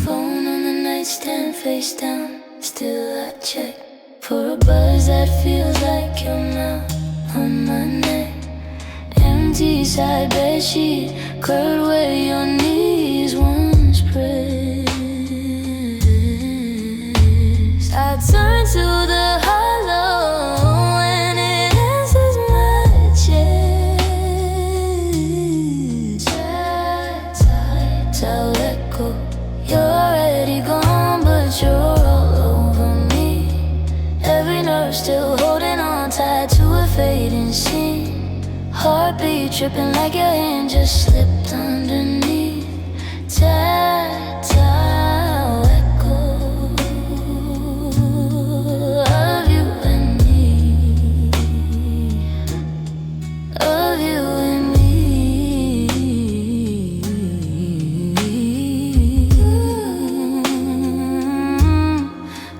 Phone on the nightstand, face down, still I check for a buzz that feels like your mouth on my neck. Empty side bedsheet, curled where your knees once pressed. I turn to the hollow when it answers my chest. Tactile echo, you're already gone, but you're all over me. Every nerve still holding on tight to a fading scene. Heartbeat tripping like your hand just slipped underneath. Tactile echo of you and me, of you and me.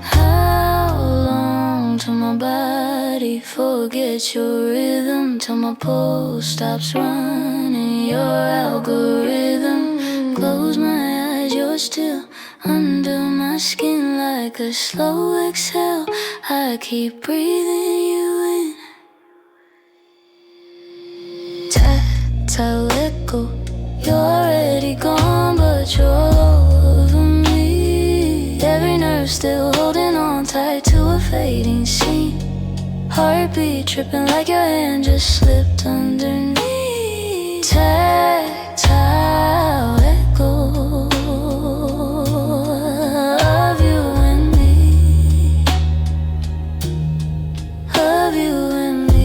How long till my body forgets your rhythm, till my pulse stops running your algorithm. Close my eyes, you're still under my skin like a slow exhale. I keep breathing you in. Tactile echo. You're already gone, but you're all over me. Every nerve still holding on tight to a fading scene. Heartbeat tripping like your hand just slipped underneath. Tactile echo of you and me, of you and me.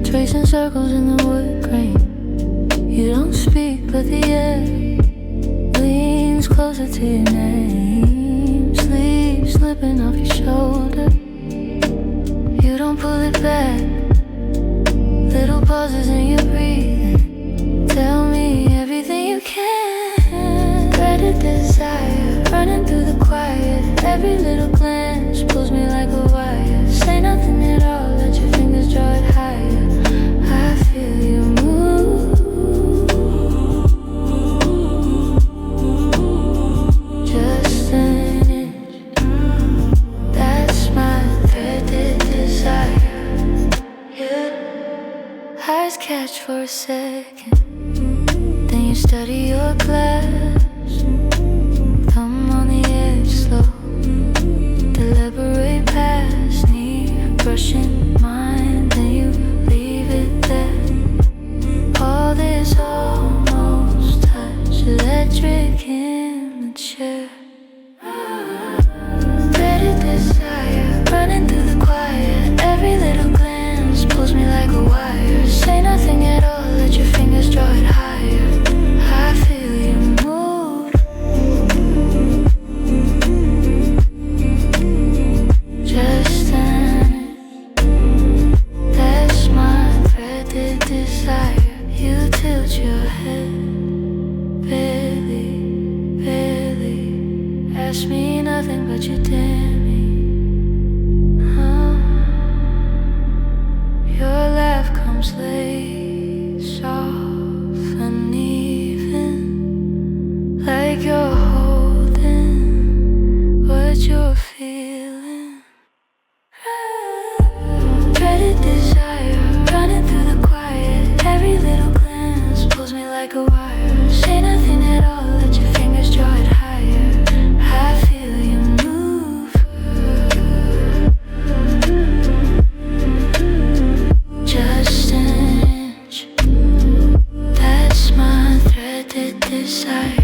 Tracing circles in the wood grain. You don't speak, but the air leans closer to your name. Sleep slipping off your shoulder. You don't pull it back. Little pauses in your breathing. Tell me everything you can. Dreaded desire running through the quiet. Every little glance pulls me like a wire. Say nothing at all, let your fingers draw it higher. I feel you move. Just an inch. That's my dreaded desire. Yeah. Eyes catch for a second. Then you study your glass. Come on the edge slow. Deliberate past me. Brushing mine. Then you leave it there. All this almost touch. Electric in the chair. Dreaded desire running through the quiet. Every little glance pulls me like a wire. Say nothing at all, let your fingers draw it higher. I feel you move. Just an inch. That's my dreaded desire. You tilt your head. Barely, barely. Ask me nothing but you dare me. Your laugh comes late, soft, uneven. Like you're holding what you're feeling. Dreaded desire running through the quiet. Every little glance pulls me like a wire. Say nothing at all, let your fingers draw it higher. I feel you move. Just an inch. That's my dreaded desire.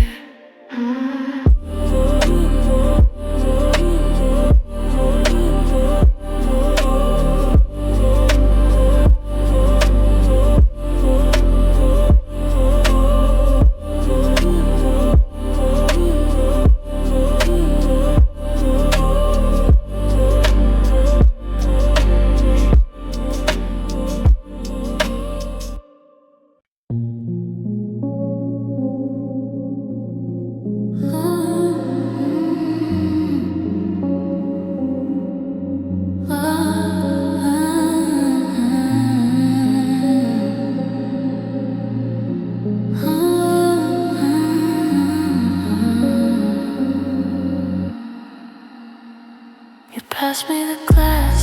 You pass me the glass,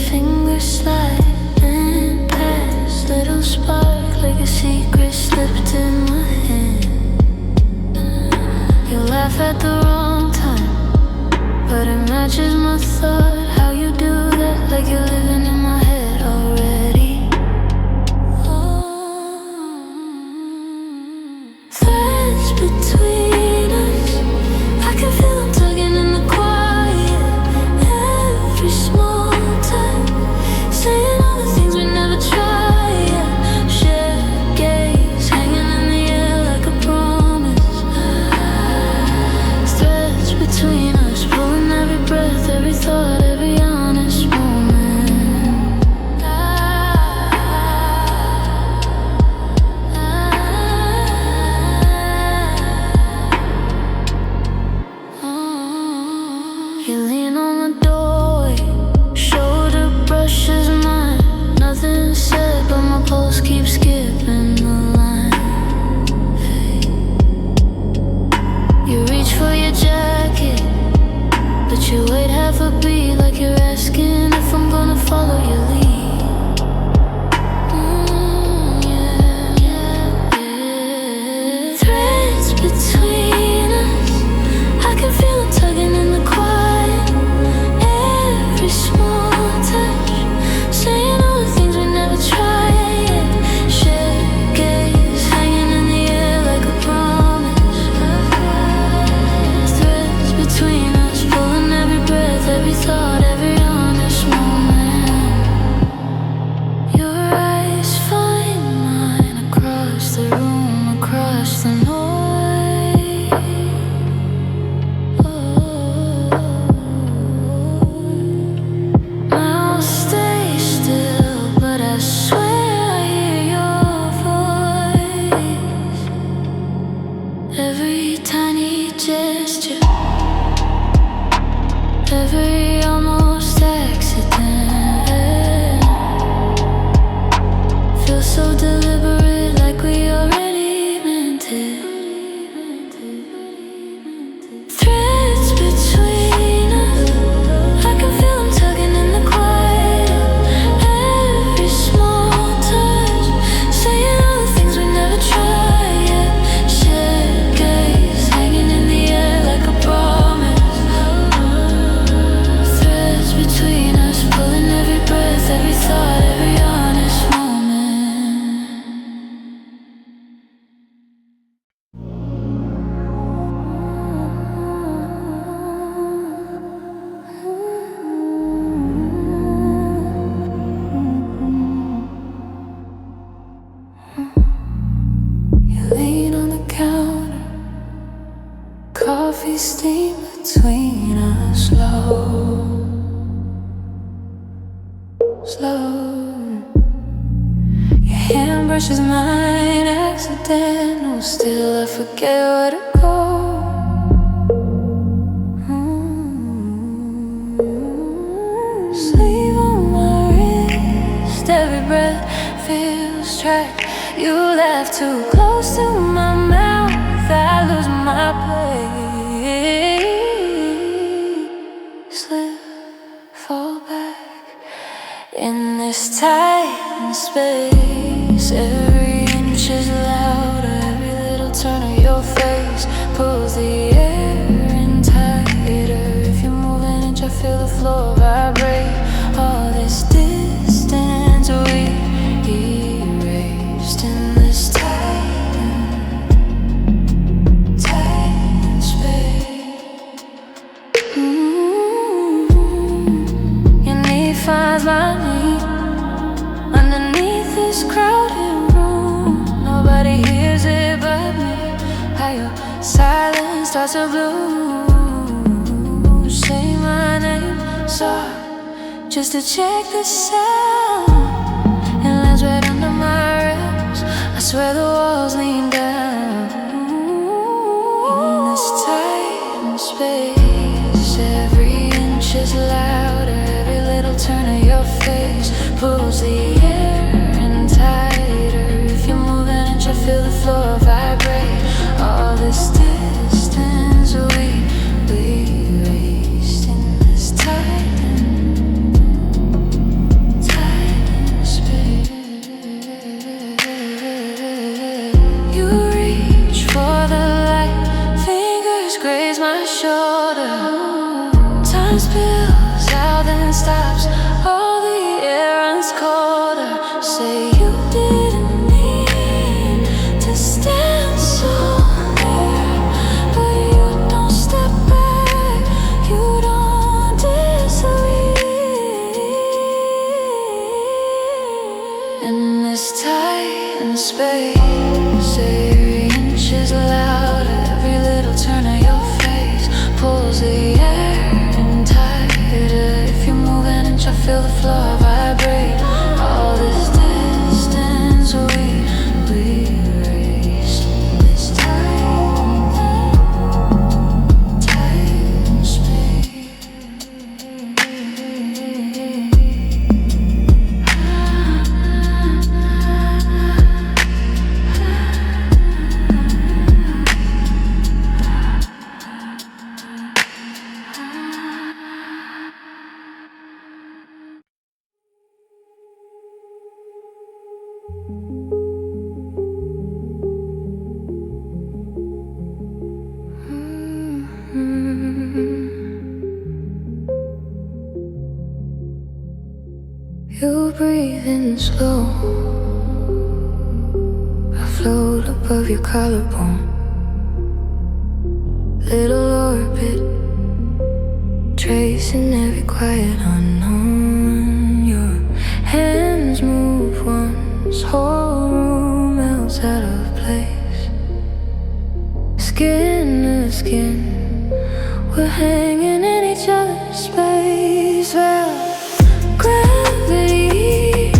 fingers sliding past. Little spark like a secret slipped in my hand. You laugh at the wrong time, but it matches my thought. How you do that, like you're living in my head already. Threads between us, I can feel them tugging in the quiet. Every small time, saying all the things we never try. Yeah. Shared gaze, hanging in the air like a promise. Threads between us, pulling every You lean on the doorway, shoulder brushes mine. Nothing said, but my pulse keeps skipping the line. Hey. You reach for your jacket, but you wait half a beat like you're asking if I'm gonna follow your lead. Threads between us, I can feel them tugging in the quiet. Every small touch, saying all the things we never tried. Shared gaze, hanging in the air like a promise. Threads between us, pulling every breath, every thought, every honest moment. Your eyes find mine across the room, across the noise. Mouth stay still, but I swear I hear your voice. Every tiny gesture, every almost accident, feels so deliberate, like we already meant it. Threads between us, I can feel them tugging in the quiet. Every small touch, saying all the things we never tried yet. Shared gaze, hanging in the air like a promise. Threads between us, pulling every breath, every thought, every honest moment. You lean on the counter, coffee steam between us, slow. Your hand brushes mine, accidental. Still I forget where to go. Sleeve on my wrist, every breath feels tracked. You laugh too close to my mouth, I lose my place. Slip, fall back in this tight space. Every inch is louder, every little turn of your face pulls the air in tighter. If you move an inch, I feel the floor vibrate. All this distance we erased in this tight space. Your knee finds my knee underneath this crowded room. Nobody hears it but me. How your silence starts to bloom. Say my name, soft, just to check the sound. It lands right under my ribs. I swear the walls lean down. In this tight space, every inch is louder. Every little turn of your face pulls the air in tighter. If you move an inch, I feel the floor vibrate. All this distance we erased in this tight space. You reach for the light, fingers graze my shoulder. Time spills out and stops, all the air runs colder. Say you didn't mean to stand so near, but you don't step back, you don't disappear. In this tight space, every inch is louder. Every little turn of your face pulls the air in tighter. If you move an inch, I feel the You breathe in slow. I float above your collarbone. Little orbit, tracing every quiet unknown. Your hands move once, whole room melts out of place. Skin to skin, we're hanging in each other's space. Well, gravity,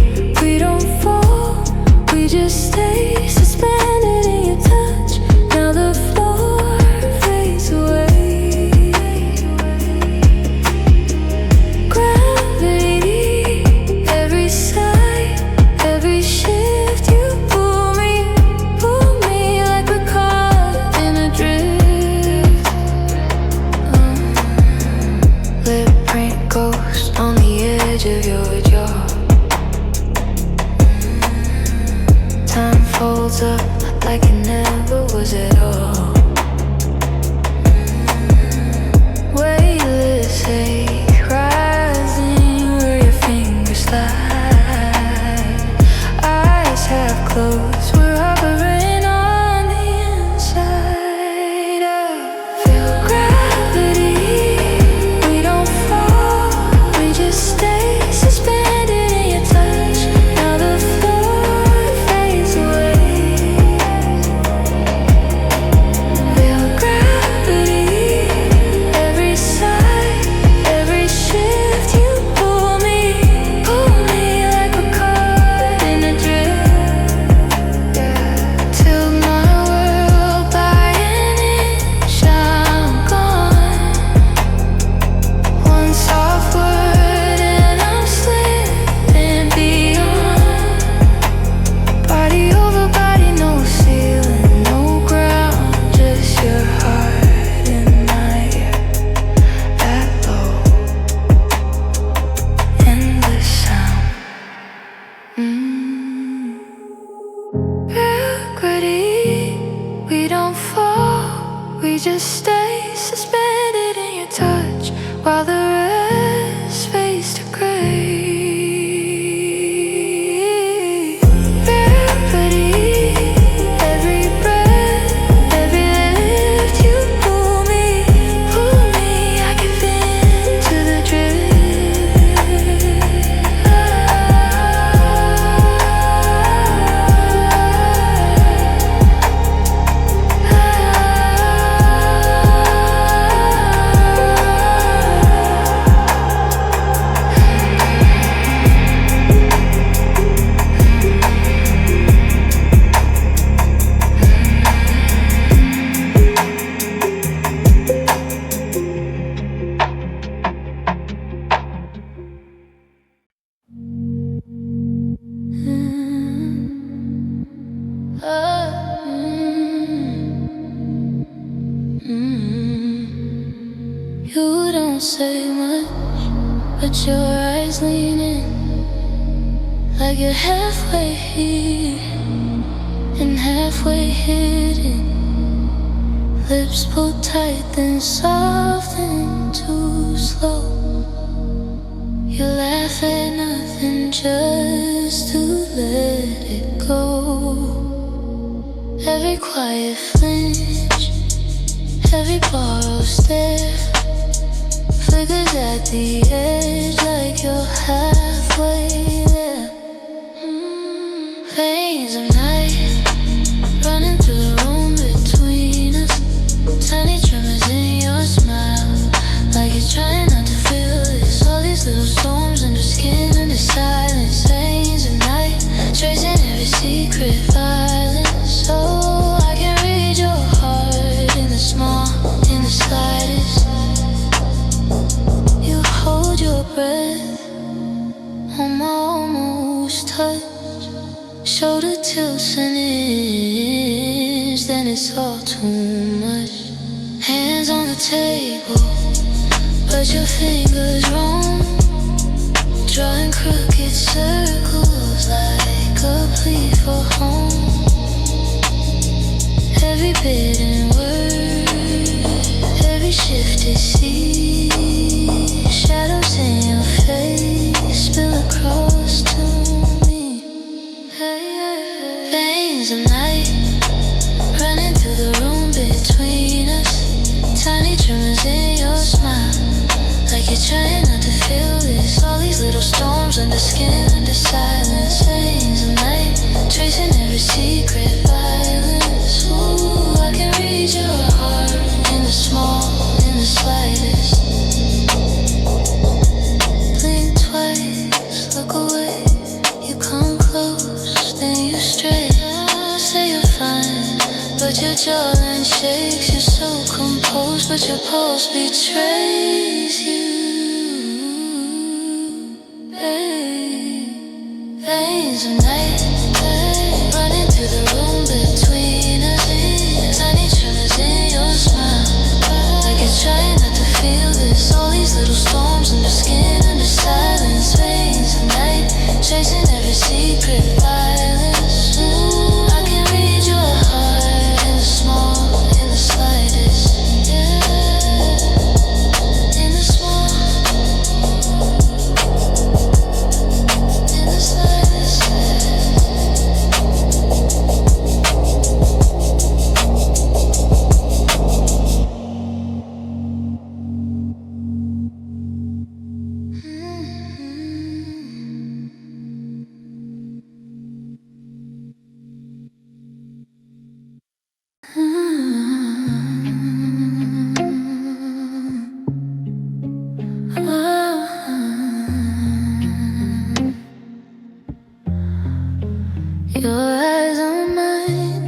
we don't fall, we just stay suspended in your touch. Now the floor fades away. Gravity, every sigh, every shift, you pull me like we're caught in a drift. Lip print ghost on the edge of your jaw. Time folds up like it never was at all. Weightless ache rising where your fingers slide. Eyes half closed, we're hovering on the inside. I feel gravity, we don't fall, we just stay suspended in your touch. Now the floor fades away. Feel gravity, every sigh, every shift, you pull me like we're caught in a drift. Yeah. Till my world by an inch, I'm gone. One soft word and I'm slipping beyond. Body over body, no ceiling, no ground, just your heart and my ear. That low, endless sound. Gravity, we don't fall, we just stay suspended in your touch while the rest fades to gray. Gravity, every breath, every lift, you pull me, I give in to the drift. You don't say much, but your eyes lean in like you're halfway here and halfway hidden. Lips pulled tight, then soften too slow. You laugh at nothing just to let it go. Every quiet flinch, every borrowed stare flickers at the edge like you're halfway there. Veins of night running through the room between us. Tiny tremors in your smile, like you're trying not to feel this. All these little storms under skin, under silence. Veins of night tracing every secret violence. So I can read your heart in the small, in the slightest. You hold your breath on my almost touch. Shoulder tilts an inch, then it's all too much. Hands on the table, but your fingers roam, drawing crooked circles like a plea for home. Every bitten word, every shifted sea, shadows in your face spill across under skin, under silence, veins of night, tracing every secret violence. Ooh, I can read your heart in the small, in the slightest. Blink twice, look away. You come close, then you stray. Say you're fine, but your jawline shakes. You're so composed, but your pulse betrays you. Veins of night, running through the room between us. Tiny tremors in your smile, like you're trying not to feel this. All these little storms under skin, under silence. Veins of night, chasing every secret violence. Ooh, I can read your heart in the small, in the slightest. Yeah, in the small, in the slightest. Your eyes on mine,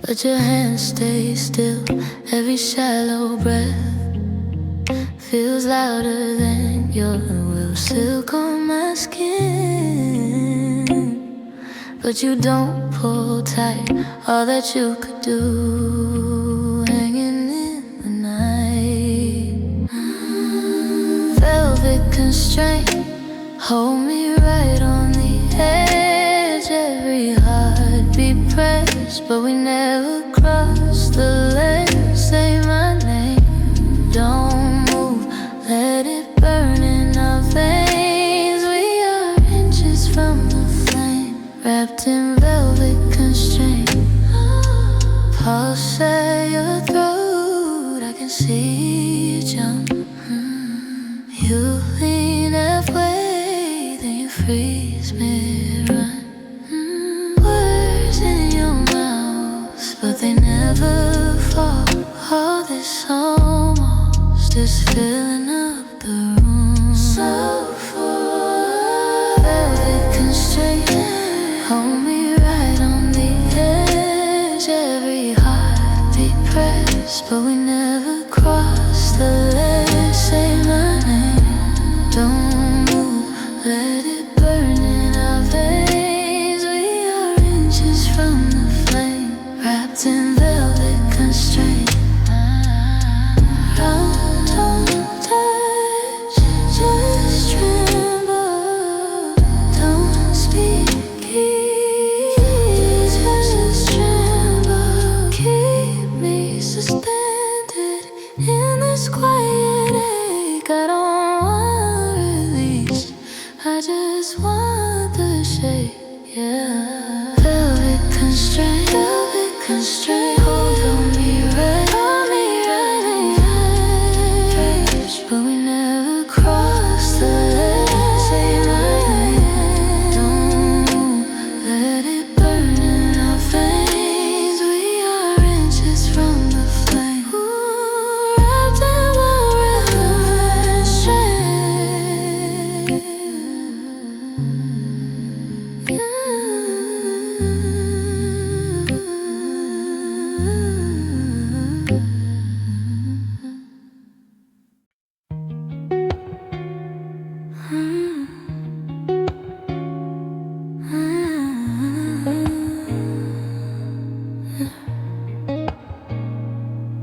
but your hands stay still. Every shallow breath feels louder than your will. Silk on my skin, but you don't pull tight. All that you could do, hanging in the night. Velvet constraint, hold me right on the edge. Every heartbeat pressed, but we never cross the ledge. Say my name, don't move, let it burn in our veins. We are inches from the flame, wrapped in velvet constraint. Pulse at your throat, I can see you jump. You lean halfway, then you freeze mid-run. Words in your mouth, but they never fall. All this almost is filling up the room. So full, velvet constraint, hold me right on the edge. Every heartbeat pressed, but we never cross the ledge. Say my name, don't move, let it burn in our veins. We are inches from the flame, wrapped in velvet constraint. Don't touch, just tremble. Don't speak, just tremble. Keep me suspended in this quiet ache. I don't want release, I just want the shake. Yeah, velvet constraint, velvet constraint. Hold on me right, but we never cross the ledge. Say my name, don't move, let it burn in our veins. We are inches from the flame. Ooh, wrapped in velvet constraint.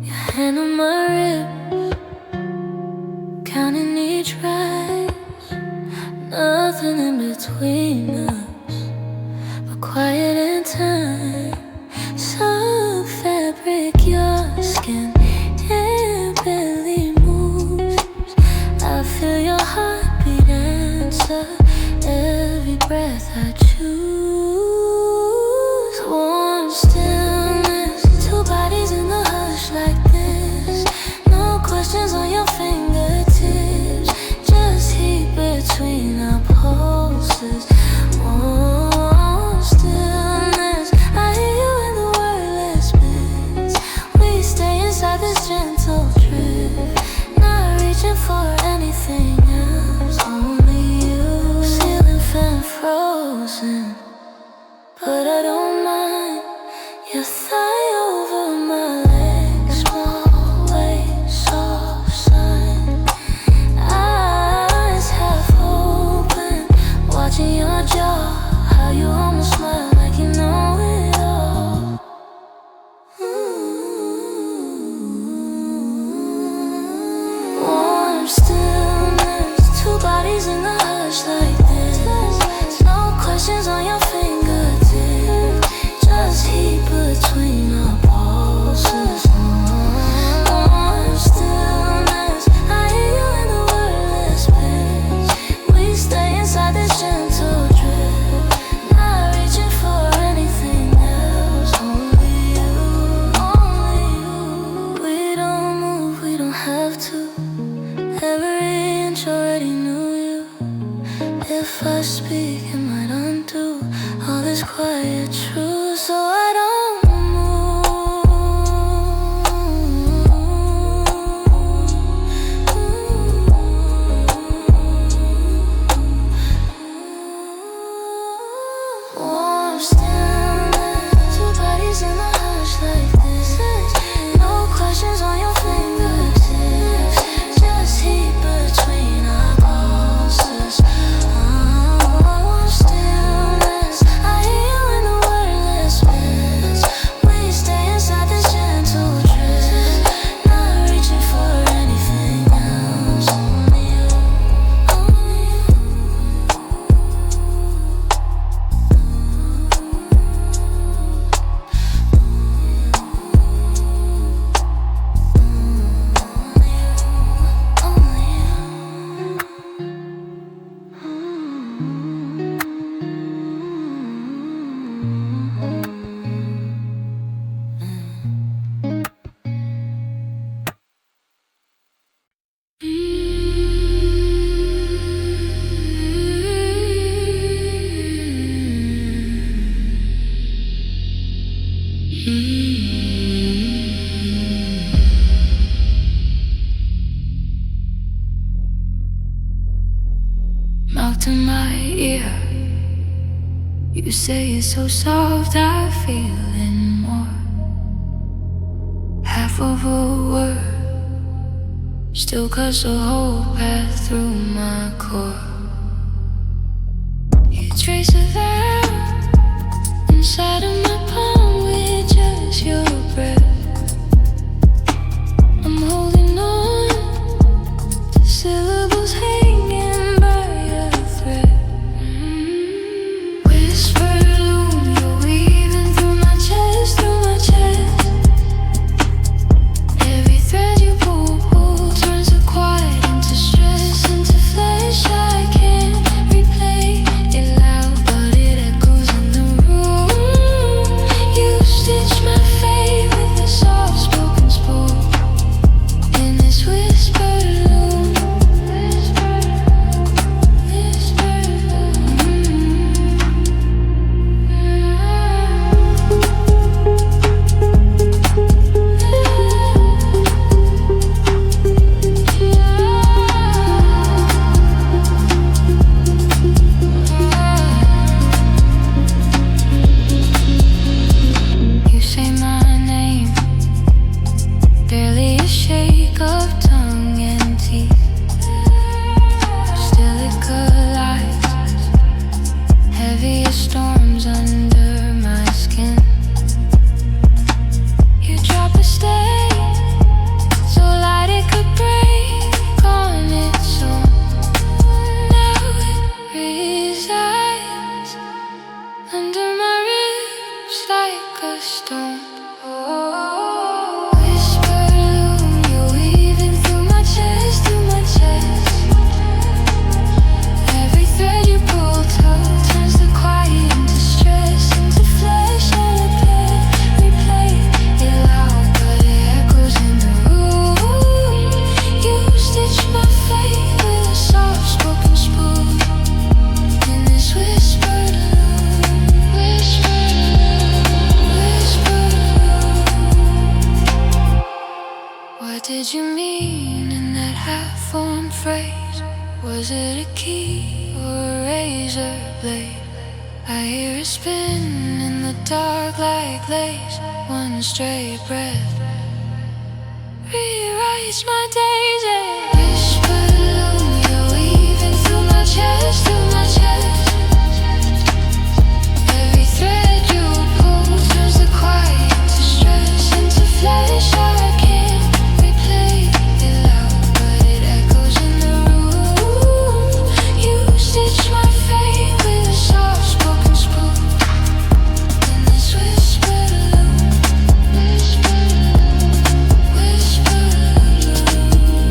Your hand on my ribs, counting each rise. Nothing in between us, but quiet in time. Some fabric, your skin, it barely moves. I feel your heartbeat answer every breath I choose. Warm stillness, two bodies in the hush like this. No questions on your fingertips, just heat between quiet truth, so I don't move. Warm stillness, two bodies in the hush like this. No questions on your fingertips, just heat between our pulses. Warm stillness, I hear you in the wordless mist. We stay inside this gentle drift, not reaching for anything else. Only you, only you. Mouth to my ear, you say it's so soft, I feel it more. Half of a word still cuts a whole path through my core. You trace a vow inside of my palm with just your breath. I'm holding on to syllables hanging by a thread. Whisper loom, you're weaving through my chest, through my chest. Every thread you pull turns the quiet into stress, into flesh. I can't replay it loud, but it echoes in the room. You stitch my fate with a soft-spoken spool in this whispered loom. Whispered loom. You say my name, barely a shake of tongue and teeth. Still it collides, heavy as storms under my skin. You drop a stain, so light it could break on its own. Now it resides under my ribs like a stone. Whisper loom, you're weaving through my chest, through my chest. Every thread you pull turns the quiet into stress, into flesh. I can't replay it loud, but it echoes in the room. You stitch my fate with a soft-spoken spoon in this whispered loom. Whispered loom, whispered loom. What did you mean in that half-formed phrase? Was it a key or a razor blade? I hear it spin in the dark like lace. One stray breath rewrites my days. Whisper loom, you're weaving through my chest, through my chest. Every thread you pull turns the quiet into stress, into flesh. I can't replay it loud, but it echoes in the room. You stitch my fate with a soft-spoken spoon in this whispered loom. Whispered loom, whispered loom.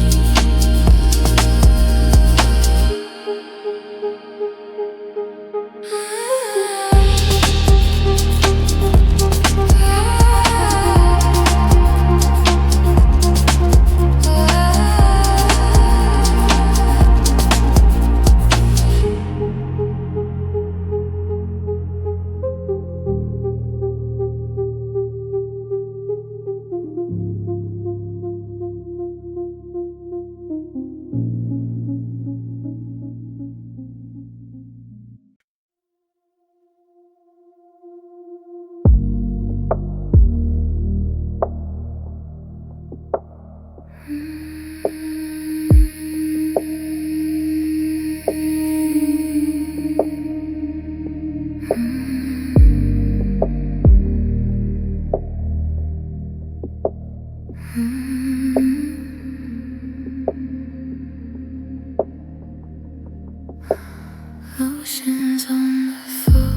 emotions on the floor.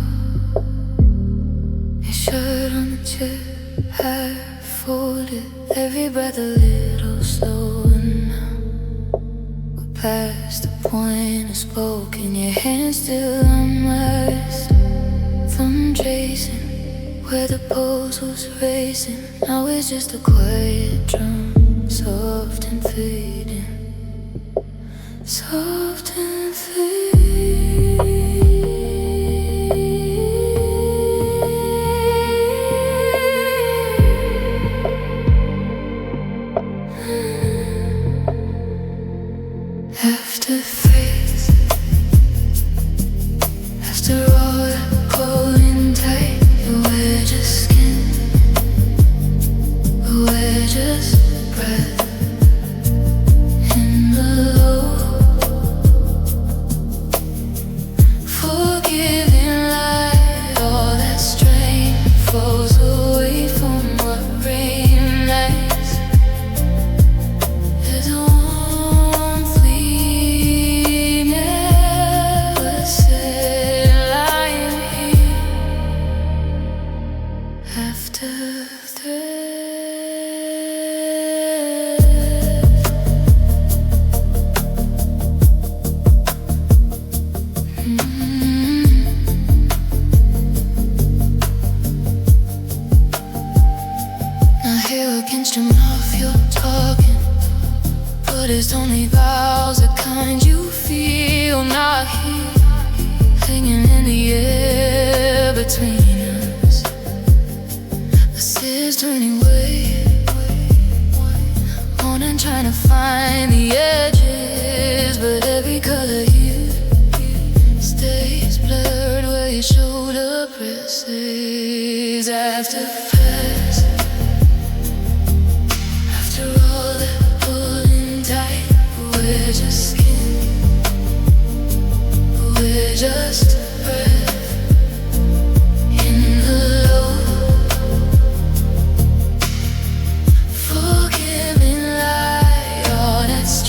Your shirt on the chair, half folded. Every breath a little slower now. We're past the point of spoken. Your hand still on my wrist. Thumb tracing where the pulse was racing. Now it's just a quiet drum, soft and fading. Soft and fading. After faith, after all that pulling tight, we're just skin, we're just breath in the low. Forgiving light, all that strain falls away from what reignites. There's a warm flame never set lying here after thread. Now here against your mouth you're talking, but it's only vows, the kind you feel not here, hanging in the air between us. The seas turning way on and trying to find the edges, but every color here stays blurred where your shoulder presses. After past, after all that pulling tight, we're just skin, we're just breath in the low. Forgiving light, all that's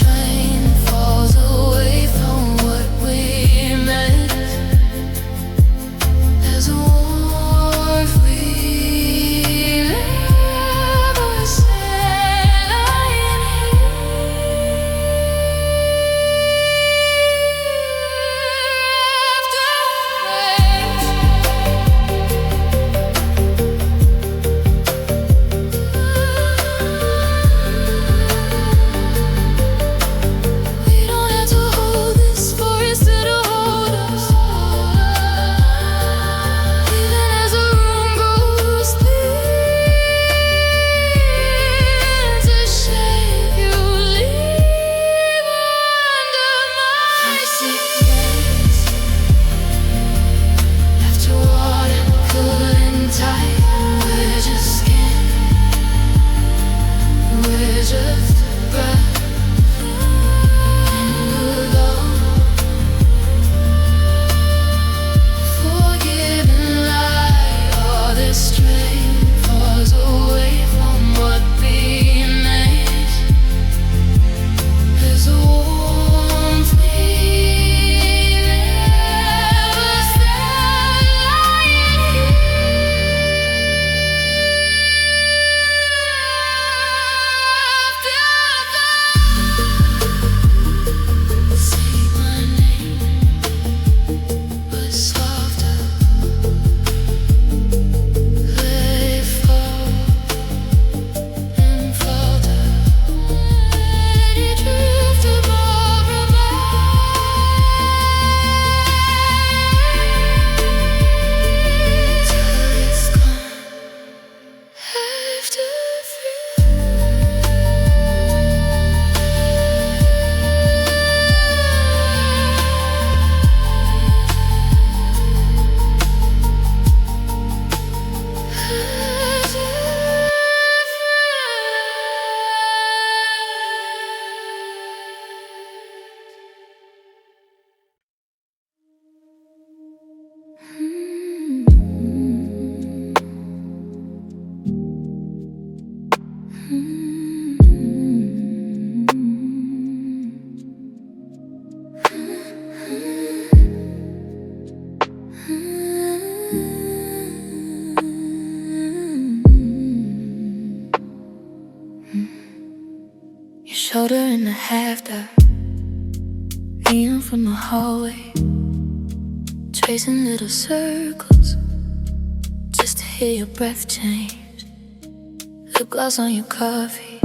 Whisper in the half-dark, neon from the hallway, tracing little circles just to hear your breath change. Lip gloss on your coffee,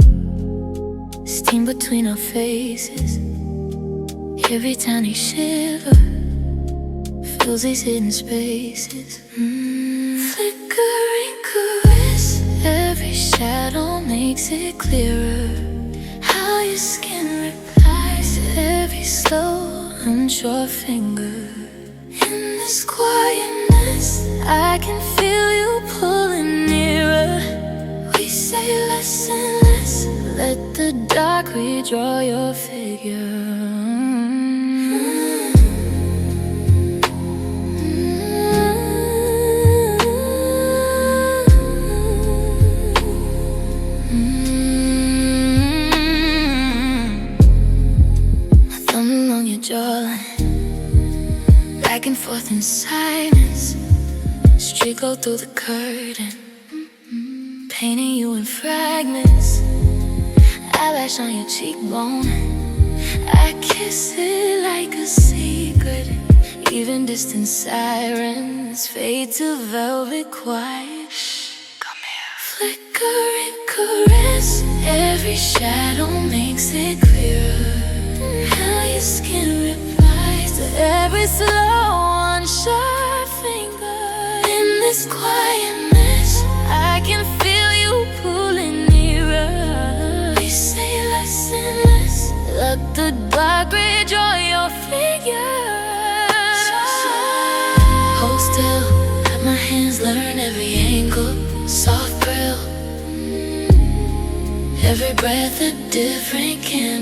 steam between our faces. Every tiny shiver fills these hidden spaces. Flickering caress, every shadow makes it clearer. How your skin replies to every slow, unsure finger. In this quietness, I can feel you pulling nearer. We say less and less, let the dark redraw your figure. Back and forth in silence, street glow through the curtain, painting you in fragments. Eyelash on your cheekbone, I kiss it like a secret. Even distant sirens fade to velvet quiet. Come here. Flickering caress, every shadow makes it clearer. How your skin replies to every slow, unsure finger. In this quietness, I can feel you pulling nearer. We say less and less, let the dark redraw your figure. Hold still, let my hands learn every angle. Soft grill, every breath a different candle.